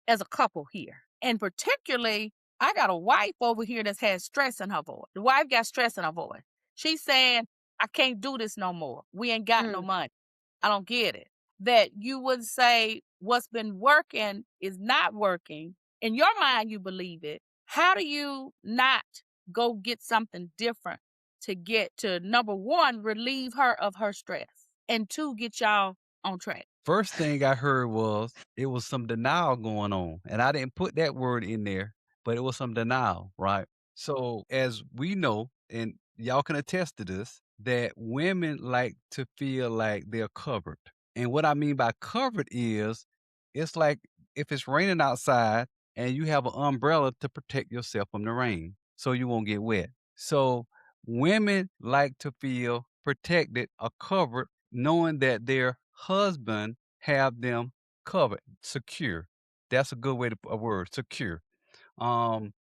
as a couple here, and particularly, I got a wife over here that's had stress in her voice. The wife got stress in her voice. She's saying, I can't do this no more. We ain't got no mm. money. I don't get it. That you would say what's been working is not working. In your mind, you believe it. How do you not go get something different to get to, number one, relieve her of her stress, and two, get y'all on track? First thing I heard was it was some denial going on, and I didn't put that word in there, but it was some denial, right? So, as we know, and y'all can attest to this, that women like to feel like they're covered. And what I mean by covered is it's like if it's raining outside and you have an umbrella to protect yourself from the rain so you won't get wet. So, women like to feel protected or covered knowing that their husband have them covered, secure. That's a good way to a word, secure. Um,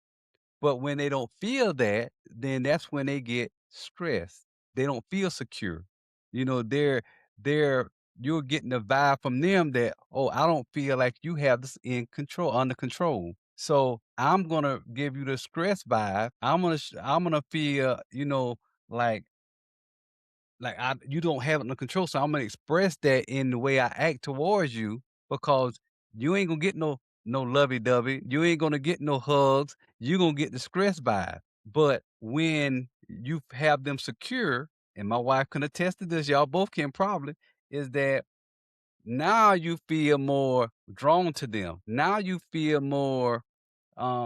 but when they don't feel that, then that's when they get stressed. They don't feel secure. You know, they're you're getting the vibe from them that, oh, I don't feel like you have this in control, under control. So I'm gonna give you the stress vibe. I'm gonna feel, like you don't have it under control, so Imma express that in the way I act towards you because you ain't gonna get no lovey-dovey, you ain't gonna get no hugs, you gonna get the stress vibe. But when you have them secure, and my wife can attest to this, y'all both can probably, is that now you feel more drawn to them. Now you feel more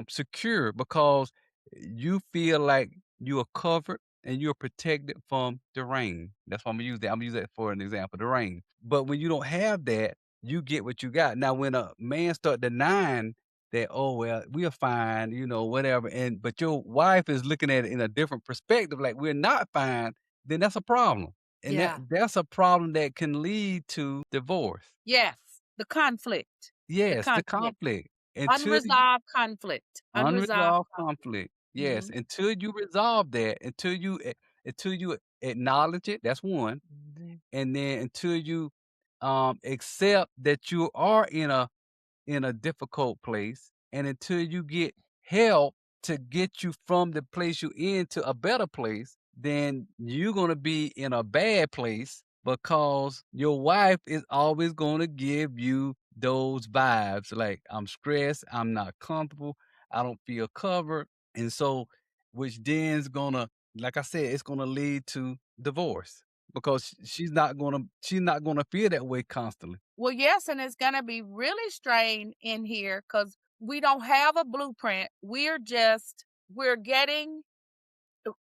secure because you feel like you are covered and you're protected from the rain. That's why I'm gonna use that. I'm gonna use that for an example, the rain. But when you don't have that, you get what you got. Now, when a man start denying that, oh well, we are fine, whatever, and but your wife is looking at it in a different perspective, like we're not fine, then that's a problem. And Yeah. that's a problem that can lead to divorce. Yes. The conflict. The Yes, the conflict. conflict. Until Unresolved conflict. Unresolved unresolved conflict. conflict. Yes, Mhm. until you resolve that, until you acknowledge it, that's one, Mhm. and then until you, accept that you are in a difficult place, and until you get help to get you from the place you're in to a better place, then you're gonna be in a bad place because your wife is always gonna give you those vibes like I'm stressed, I'm not comfortable, I don't feel covered. And so, which then's gonna, like I said, it's gonna lead to divorce because she's not gonna feel that way constantly. Well, yes, and it's gonna be really strained in here because we don't have a blueprint. We're getting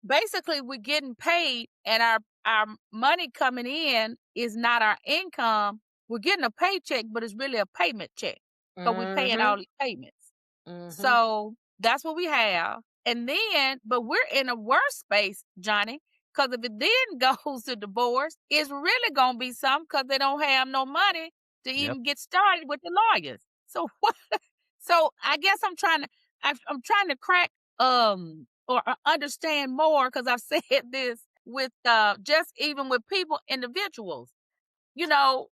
basically we're getting paid, and our money coming in is not our income. We're getting a paycheck, but it's really a payment check. So we paying all Mhm, these payments. mhm. So that's what we have. And then, but we're in a worse space, Johnny, because if it then goes to divorce, it's really gonna be something because they don't have no money to Yep. even get started with the lawyers. So what? So I guess I'm trying to crack or understand more because I've said this with just even with people, individuals. You know,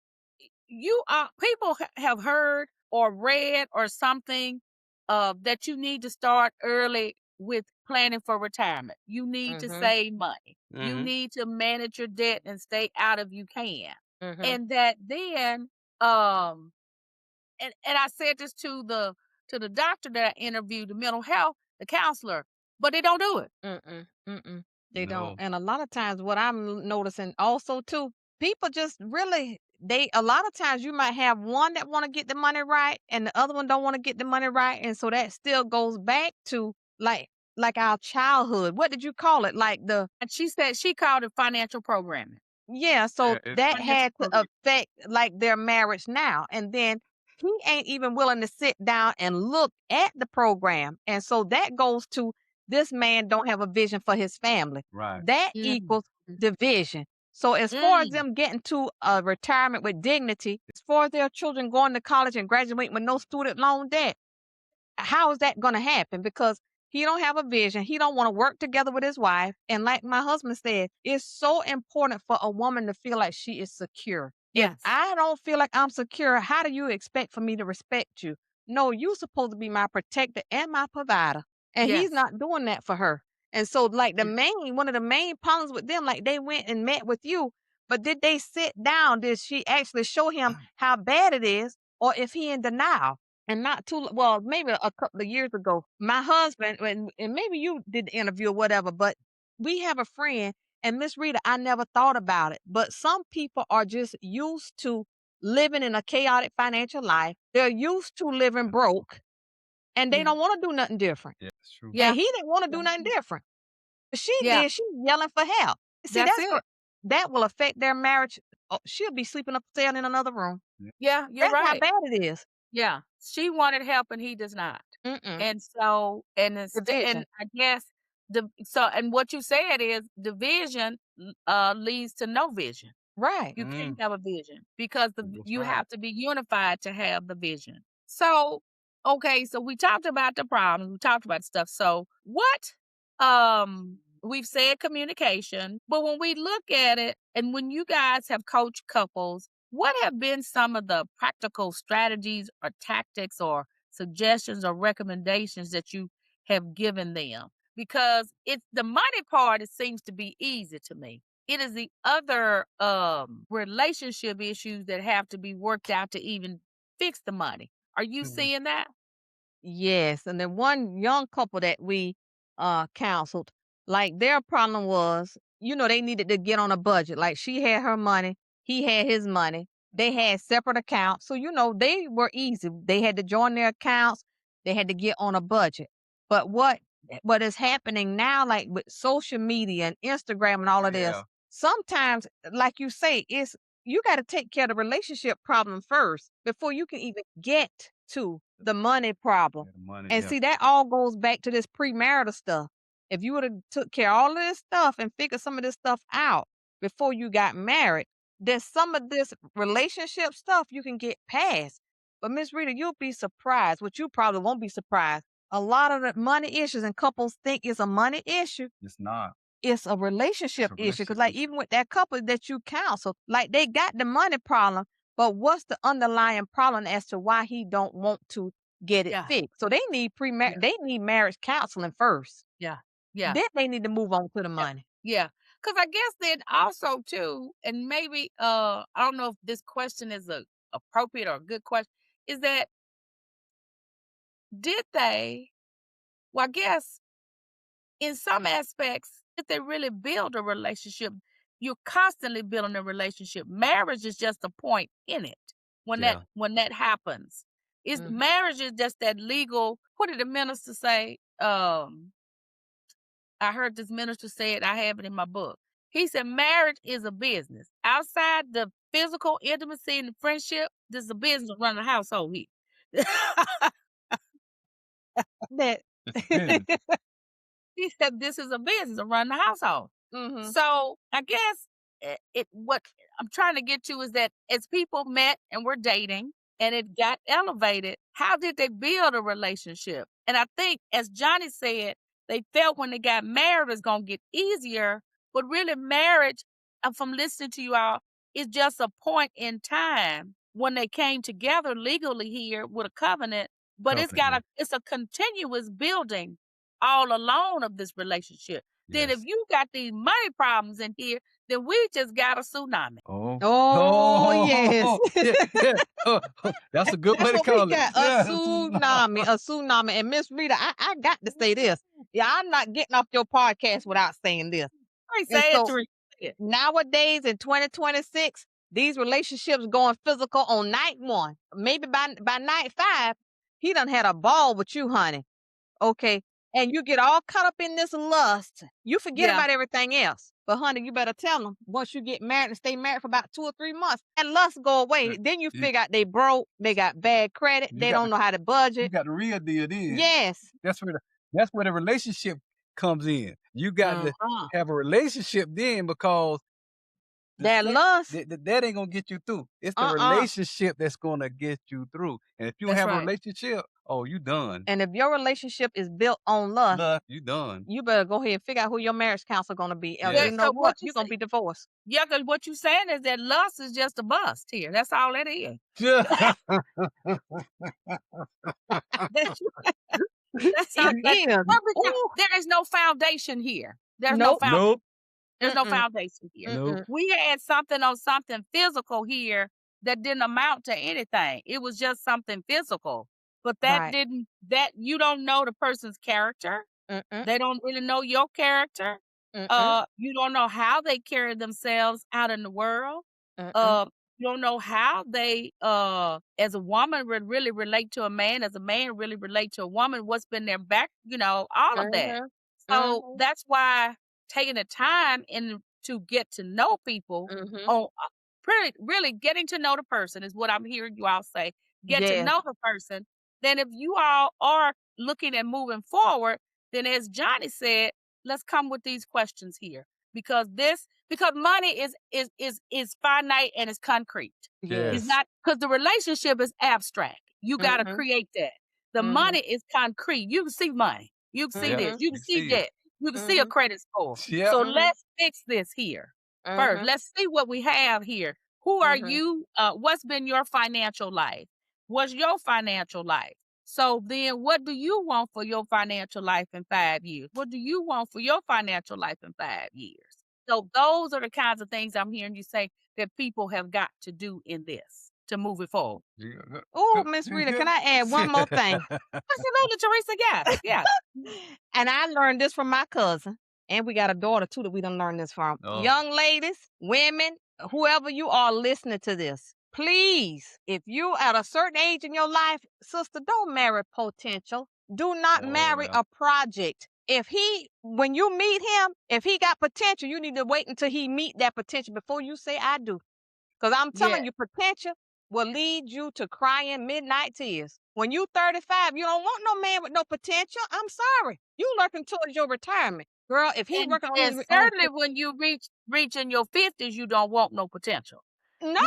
you people have heard or read or something that you need to start early with planning for retirement. You need to Mhm. save money. You Mhm. need to manage your debt and stay out if you can. Mhm. And that then um and I said this to the doctor that I interviewed, the mental health, the counselor, but they don't do it. Mm-mm. Mm-mm. They don't. No. And a lot of times what I'm noticing also too, people just really they a lot of times you might have one that want to get the money right and the other one don't want to get the money right. And so that still goes back to like our childhood. What did you call it? Like the And she said she called it financial programming. Yeah, so Yeah, it's that Financial had to programming. affect, like, their marriage now, and then he ain't even willing to sit down and look at the program, and so that goes to this man don't have a vision for his family. right. That Mm. equals division. So as far as Mm. them getting to a retirement with dignity, as far as their children going to college and graduating with no student loan debt, how is that going to happen? Because he don't have a vision. He don't want to work together with his wife. And like my husband said, it's so important for a woman to feel like she is secure. If Yes. I don't feel like I'm secure, how do you expect for me to respect you? No, you supposed to be my protector and my provider. And he's Yes. not doing that for her. And so like Yeah. one of the main problems with them, like they went and met with you, but did they sit down? Did she actually show him how bad it is? Or if he in denial? And not too well, maybe a couple of years ago, my husband, and maybe you did the interview or whatever, but we have a friend, and Miss Rita, I never thought about it, but some people are just used to living in a chaotic financial life. They're used to living broke, and they Yeah. don't want to do nothing different. Yeah, it's true. And Yeah. he didn't want to do Yeah. nothing different. She Yeah. did. She yelling for help. See, That's it. that will affect their marriage. Oh, she'll be sleeping upstairs in another room. Yeah. Yeah, you're That's how right. bad it is. Yeah. She wanted help and he does not. Mm-mm. And so and Division. I guess and what you said is division leads to no vision. Right. You can't Mm, have a vision because that's you right. have to be unified to have the vision. So, okay, so we talked about the problems, we talked about stuff. So, what we've said communication, but when we look at it and when you guys have coached couples, what have been some of the practical strategies or tactics or suggestions or recommendations that you have given them? Because it's the money part, it seems to be easy to me. It is the other relationship issues that have to be worked out to even fix the money. Are you Mhm. seeing that? Yes, and then one young couple that we counseled, like their problem was, they needed to get on a budget. Like she had her money, he had his money. They had separate accounts. So, they were easy. They had to join their accounts. They had to get on a budget. But what is happening now, like with social media and Instagram and all of this, Yeah. sometimes, like you say, it's you got to take care of the relationship problem first before you can even get to the money problem. Yeah, the money, And yeah. see, that all goes back to this premarital stuff. If you would have took care of all of this stuff and figured some of this stuff out before you got married, there's some of this relationship stuff you can get past. But Miss Rita, you'll be surprised, which you probably won't be surprised. A lot of the money issues and couples think it's a money issue, It's not. it's a It's relationship a issue. Cause relationship like issue. even with that couple that you counsel, like they got the money problem, but what's the underlying problem as to why he don't want to get it Yeah, fixed? So they need yeah, they need marriage counseling first. yeah, yeah, Then they need to move on to the yeah, money. yeah. Because I guess then also too, and maybe I don't know if this question is a appropriate or a good question, is that did they well I guess in some aspects, did they really build a relationship? You're constantly building a relationship. Marriage is just a point in it Yeah. when that happens. Is Mhm. marriage is just that legal. What did the minister say? I heard this minister say it. I have it in my book. He said marriage is a business. Outside the physical intimacy and the friendship, this is a business running a household here. That It's a business. He said this is a business of running the household. hmm So I guess what I'm trying to get to is that as people met and were dating and it got elevated, how did they build a relationship? And I think, as Johnny said, they felt when they got married it was going to get easier. But really, marriage, from listening to you all, is just a point in time when they came together legally here with a covenant. But Covenant, yeah. it's a continuous building all along of this relationship. Then if Yes. you got these money problems in here, then we just got a tsunami. Oh. Oh, yes. Yeah, yeah. That's a good way That's to what we call it. got, Yeah, a tsunami, a tsunami. And Miss Rita, I got to say this. Yeah, I'm not getting off your podcast without saying this. I And say it so to it. nowadays in 2026, these relationships going physical on night one. Maybe by night 5, he done had a ball with you, honey. Okay. And you get all caught up in this lust. You forget Yeah, about everything else. But honey, you better tell them once you get married and stay married for about 2 or 3 months, and lust go away. Yeah. Then you You figure out they broke, they got bad credit, you they got don't the know how to you budget. got the real deal then. Yes. That's where the relationship comes in. You got to Uh-huh. have a relationship then because the That sex lust, that ain't gonna get you through. It's the uh-uh. relationship that's gonna get you through. And if you don't that's have a right. relationship, oh, you done. And if your relationship is built on lust, Love, you done. you better go ahead and figure out who your marriage counselor gonna be. Else Yeah, you Yes. know what what? you You're gonna say? be divorced. Yeah, because what you saying is that lust is just a bust here. That's all it is. That's that's all. It is. Ooh, There is no foundation here. There's no nope. foundation. Nope. There's no Mm-mm. foundation here. Nope. Mm-mm. We had something on something physical here that didn't amount to anything. It was just something physical. But Right. that you don't know the person's character. Mm-mm. They don't really know your character. Mm-mm. You don't know how they carry themselves out in the world. Mm-mm. Uh, you don't know how they, as a woman, would really relate to a man, as a man really relate to a woman. What's been their back, all of that. Mhm. So Mhm. that's why taking the time to get to know people Mhm. on pretty really getting to know the person is what I'm hearing you all say. Get to Yes. know the person. Then if you all are looking at moving forward, then as Johnny said, let's come with these questions here because money is finite and it's concrete. It's Yes. Yes. not because the relationship is abstract. You got to Mhm. create that. The Mhm. money is concrete. You can see money. You can see Yep. this. Mhm. You can You see see it. that. You can see a Mhm. credit score. Yep. So Mhm. let's fix this here first. Mhm. Let's see what we have here. Who are Mhm. you? What's been your financial life? What's your financial life? So then what do you want for your financial life in 5 years? What do you want for your financial life in 5 years? So those are the kinds of things I'm hearing you say that people have got to do in this to move it forward. Yeah. Oh, Miss Rita, can I add one more thing? Absolutely, Teresa. Yes, yes. And I learned this from my cousin. And we got a daughter too that we done learn this from. Oh. Young ladies, women, whoever you are listening to this, please, if you at a certain age in your life, sister, don't marry potential. Do not marry yeah. a project. When you meet him, if he got potential, you need to wait until he meet that potential before you say I do. Because I'm telling Yeah. you, potential will lead you to crying midnight tears. When you 35, you don't want no man with no potential. I'm sorry. You looking towards your retirement. Girl, if he And working on and his own, certainly when you reach in your 50s, you don't want no potential. You no.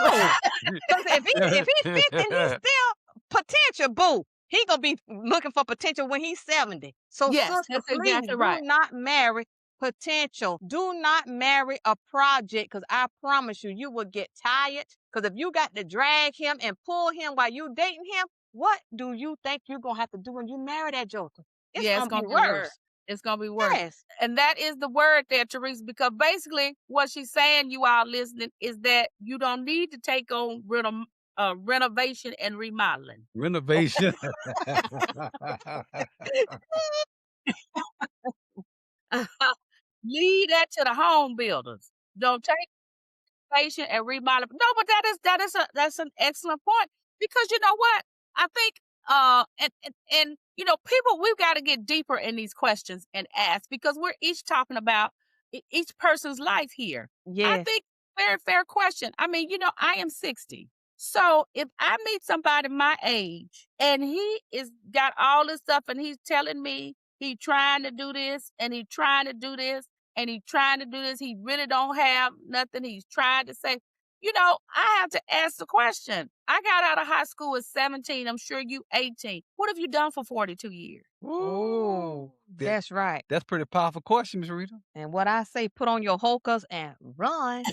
Because if he's 50 and he's still potential, boo, he gonna be looking for potential when he's 70. So, Yes, sister, that's please exactly do right. not marry potential. Do not marry a project because I promise you, you will get tired. Because if you got to drag him and pull him while you dating him, what do you think you're gonna have to do when you marry that joker? It's Yeah, it's gonna be gonna be worse. worse. It's gonna be worse. Yes. And that is the word there, Teresa, because basically what she's saying, you all listening, is that you don't need to take on renovation and remodeling. Renovation. Leave that to the home builders. Don't take renovation and remodeling. No, but that's an excellent point because you know what? I think and people, we've got to get deeper in these questions and ask because we're each talking about each person's life here. I Yes. think very fair question. I mean, I am 60. So if I meet somebody my age and he is got all this stuff and he's telling me he trying to do this and he trying to do this and he trying to do this, he really don't have nothing. He's trying to say, I have to ask the question. I got out of high school at 17. I'm sure you 18. What have you done for 42 years? Oh, Ooh, that's right. that's pretty powerful question, Miss Rita. And what I say, put on your hokers and run.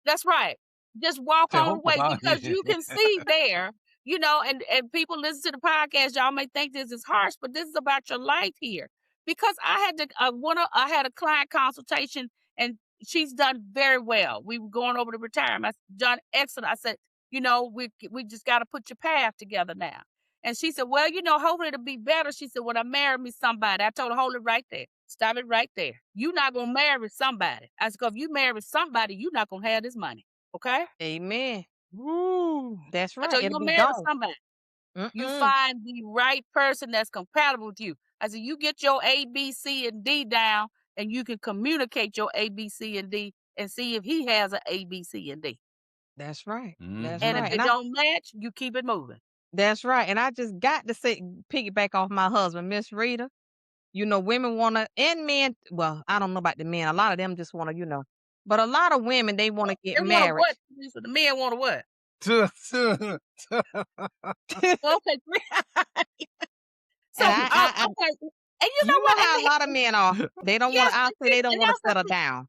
That's right. Just walk Say on hope away about because you can see there, and people listen to the podcast. Y'all may think this is harsh, but this is about your life here. Because I had a client consultation and she's done very well. We were going over to retirement. I said, John, excellent. I said, we just got to put your path together now. And she said, well, hopefully it'll be better. She said, when I marry me somebody, I told her, hold it right there. Stop it right there. You're not going to marry somebody. I said, if you marry somebody, you're not going to have this money. Okay? Amen. Woo. That's I right. told you, It'll you're be going to marry gone. somebody. You Mm-mm. find the right person that's compatible with you. I said, you get your A, B, C, and D down, and you can communicate your A, B, C, and D and see if he has an A, B, C, and D. That's right. That's And if Mhm. right. it don't match, you keep it moving. That's right. And I just got to say, piggyback off my husband, Miss Rita. Women want to, and men. Well, I don't know about the men. A lot of them just want to, but a lot of women they want to get They want a married. what? The men want a what? Okay. So, And I okay. And you know you what? know how a lot of men are. They don't want Yes, to. I'll say see, they don't and want to settle down.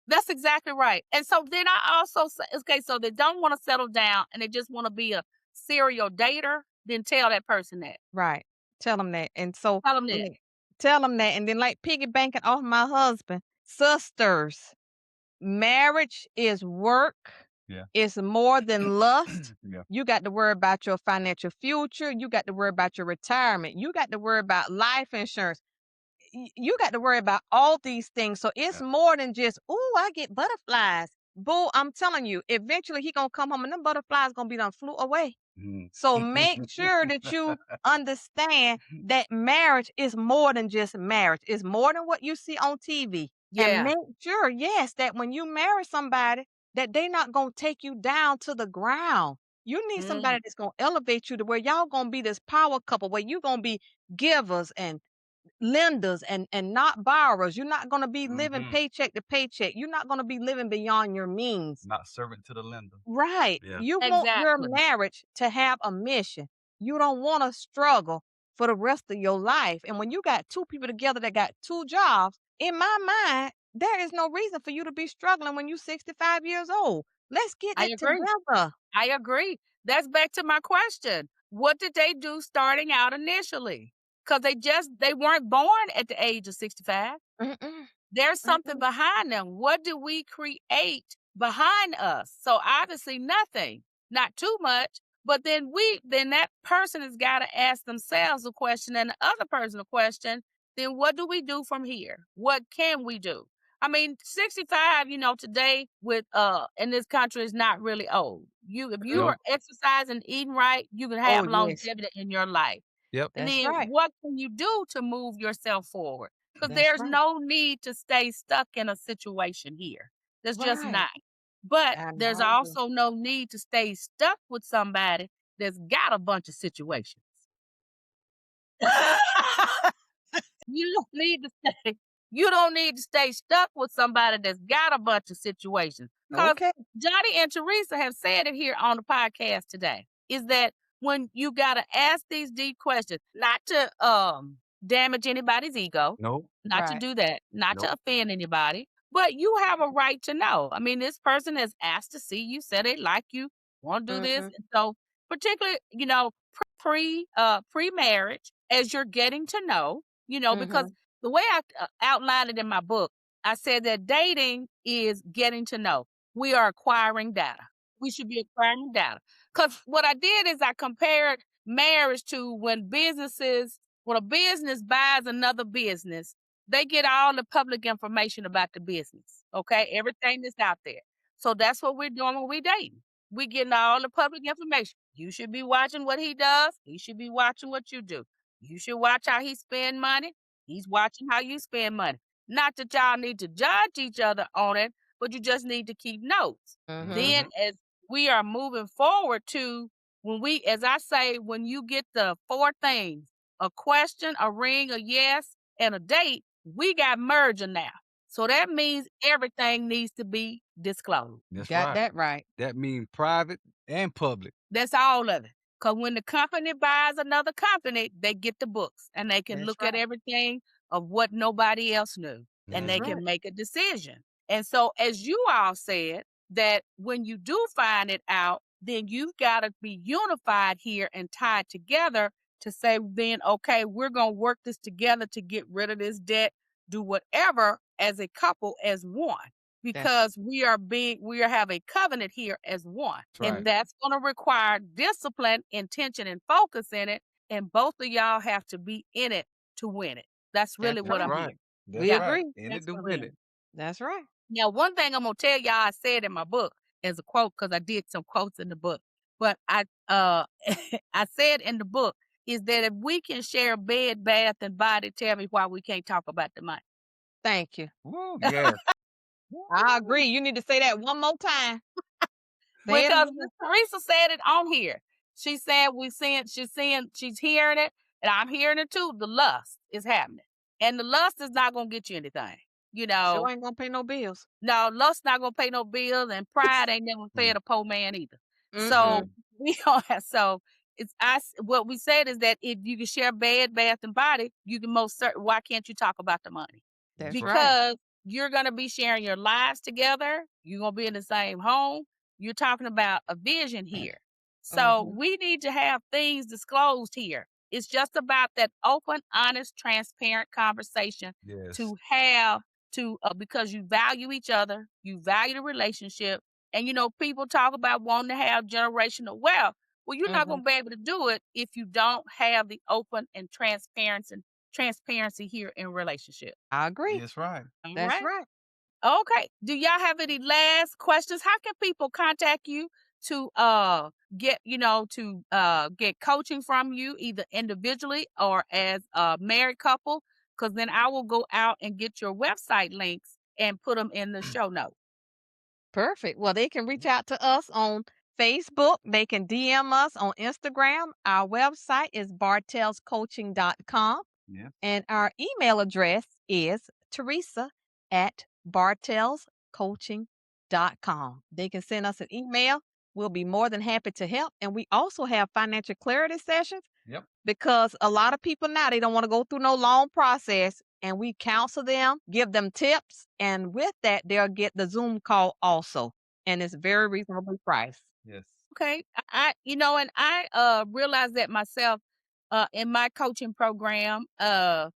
that's exactly right. And so then I also say, okay, so they don't want to settle down and they just want to be a serial dater. Then tell that person that. Right. Tell them that. And so, Tell them that. like, tell them that. And then, like, piggybanking off my husband, sisters, marriage is work. Yeah. It's more than lust. Yeah. You got to worry about your financial future. You got to worry about your retirement. You got to worry about life insurance. You got to worry about all these things. So it's Yeah. more than just, oh, I get butterflies. Boo, I'm telling you, eventually he gonna come home and them butterflies gonna be done flew away. Mhm. So make sure that you understand that marriage is more than just marriage. It's more than what you see on TV. And Yeah. make sure, yes, that when you marry somebody, that they not gonna take you down to the ground. You need Mm, somebody that's gonna elevate you to where y'all gonna be this power couple, where you gonna be givers and lenders and not borrowers. You're not gonna be living Mhm. paycheck to paycheck. You're not gonna be living beyond your means. Not servant to the lender. Right. Yeah. You want your exactly. marriage to have a mission. You don't want to struggle for the rest of your life. And when you got two people together that got two jobs, in my mind, there is no reason for you to be struggling when you're 65 years old. Let's get I it agree. together. I agree. That's back to my question. What did they do starting out initially? Because they weren't born at the age of 65. Mm-mm, There's something mm-mm. behind them. What do we create behind us? So obviously nothing, not too much. But then that person has got to ask themselves a question and the other person a question. Then what do we do from here? What can we do? I mean, 65, today with in this country is not really old. If you Mm-mm. No. are exercising, eating right, you can Oh, have yes. longevity in your life. Yep. And That's then right. what can you do to move yourself forward? Because That's there's right. no need to stay stuck in a situation here. There's just Right. not. But And there's I agree. also no need to stay stuck with somebody that's got a bunch of situations. You don't need to stay you don't need to stay stuck with somebody that's got a bunch of situations. Because Okay. Johnny and Theresa have said it here on the podcast today, is that when you gotta ask these deep questions, not to damage anybody's ego, No. not to Right. do that, not to Nope. offend anybody, but you have a right to know. I mean, this person has asked to see you, said they like you, want to do this. Mm-hmm. And so particularly, pre-marriage, as you're getting to know, because Mm-hmm. the way I outlined it in my book, I said that dating is getting to know. We are acquiring data. We should be acquiring data. Because what I did is I compared marriage to when a business buys another business, they get all the public information about the business. Okay. Everything that's out there. So that's what we're doing when we dating. We getting all the public information. You should be watching what he does. He should be watching what you do. You should watch how he spend money. He's watching how you spend money. Not that y'all need to judge each other on it, but you just need to keep notes. Mm-hmm. Then Mhm. as we are moving forward to as I say, when you get the four things, a question, a ring, a yes, and a date, we got merger now. So that means everything needs to be disclosed. That's Got right. that right. That means private and public. That's all of it. Because when the company buys another company, they get the books and they can That's look at right. everything of what nobody else knew and That's they Mhm. right. can make a decision. And so, as you all said, that when you do find it out, then you've got to be unified here and tied together to say, then, okay, we're going to work this together to get rid of this debt, do whatever as a couple, as one That's because we are having covenant here as one. That's And right. that's going to require discipline, intention, and focus in it. And both of y'all have to be in it to win it. That's really that's what That's right. I'm right. hearing. That's We Yeah, right. agree. In it that's to what I'm win it. hearing. That's right. Now, one thing I'm gonna tell y'all I said in my book as a quote, because I did some quotes in the book, but I I said in the book is that if we can share bed, bath, and body, tell me why we can't talk about the money. Thank you. Woo, yes. I Woo. agree. You need to say that one more time. Say it Because again. Miss Teresa said it on here. She said she's hearing it, and I'm hearing it too. The lust is happening. And the lust is not gonna get you anything. You know, Sure ain't gonna pay no bills. no, lust not gonna pay no bills, and pride ain't never Mm, fed a poor man either. Mm-mm. So mm. we don't have so what we said is that if you can share bed, bath, and body, you can most certain why can't you talk about the money? That's That's right. right. Because you're gonna be sharing your lives together, you're gonna be in the same home, you're talking about a vision here. So Mhm. we need to have things disclosed here. It's just about that open, honest, transparent conversation Yes. to have to because you value each other, you value the relationship, and people talk about wanting to have generational wealth. Well, you're not Mhm. going to be able to do it if you don't have the open and transparency here in relationship. I agree. That's right. All That's right. right. Okay. Do y'all have any last questions? How can people contact you to get coaching from you either individually or as a married couple? Because then I will go out and get your website links and put them in the show notes. Perfect. Well, they can reach out to us on Facebook. They can DM us on Instagram. Our website is bartelscoaching.com. Yeah. And our email address is Teresa at bartelscoaching.com. They can send us an email. We'll be more than happy to help. And we also have financial clarity sessions Yep. because a lot of people now they don't want to go through no long process. And we counsel them, give them tips, and with that, they'll get the Zoom call also. And it's very reasonably priced. Yes. Okay. And I realized that myself in my coaching program that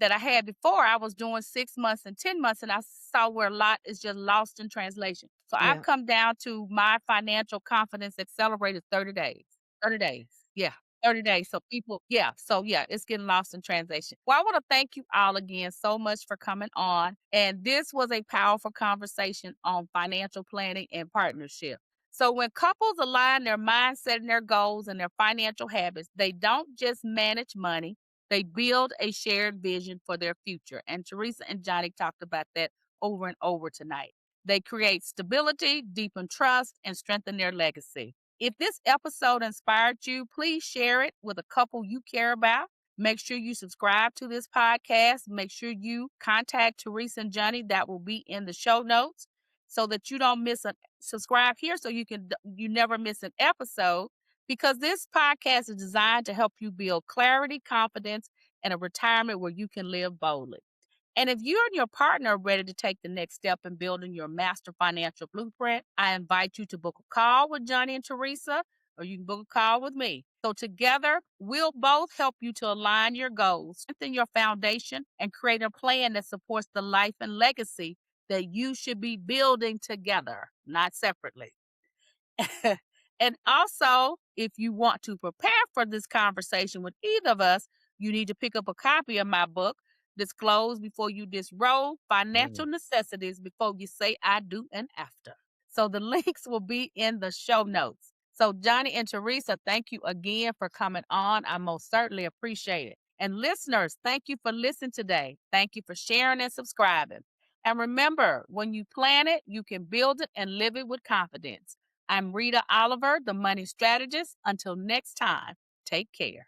I had before, I was doing 6 months and 10 months, and I saw where a lot is just lost in translation. So I've Yeah. come down to my financial confidence accelerated 30 days. 30 days. Yeah. 30 days. So yeah, it's getting lost in translation. Well, I want to thank you all again so much for coming on. And this was a powerful conversation on financial planning and partnership. So when couples align their mindset and their goals and their financial habits, they don't just manage money, they build a shared vision for their future. And Teresa and Johnny talked about that over and over tonight. They create stability, deepen trust, and strengthen their legacy. If this episode inspired you, please share it with a couple you care about. Make sure you subscribe to this podcast. Make sure you contact Teresa and Johnny. That will be in the show notes so that you don't miss a subscribe here so you never miss an episode because this podcast is designed to help you build clarity, confidence, and a retirement where you can live boldly. And if you and your partner are ready to take the next step in building your master financial blueprint, I invite you to book a call with Johnny and Teresa, or you can book a call with me. So together, we'll both help you to align your goals, strengthen your foundation, and create a plan that supports the life and legacy that you should be building together, not separately. And also, if you want to prepare for this conversation with either of us, you need to pick up a copy of my book, Disclose Before You Disrobe Yeah. Financial Necessities Before You Say I Do and After. So the links will be in the show notes. So, Johnny and Teresa, thank you again for coming on. I most certainly appreciate it. And listeners, thank you for listening today. Thank you for sharing and subscribing. And remember, when you plan it, you can build it and live it with confidence. I'm Rita Oliver, the money strategist. Until next time, take care.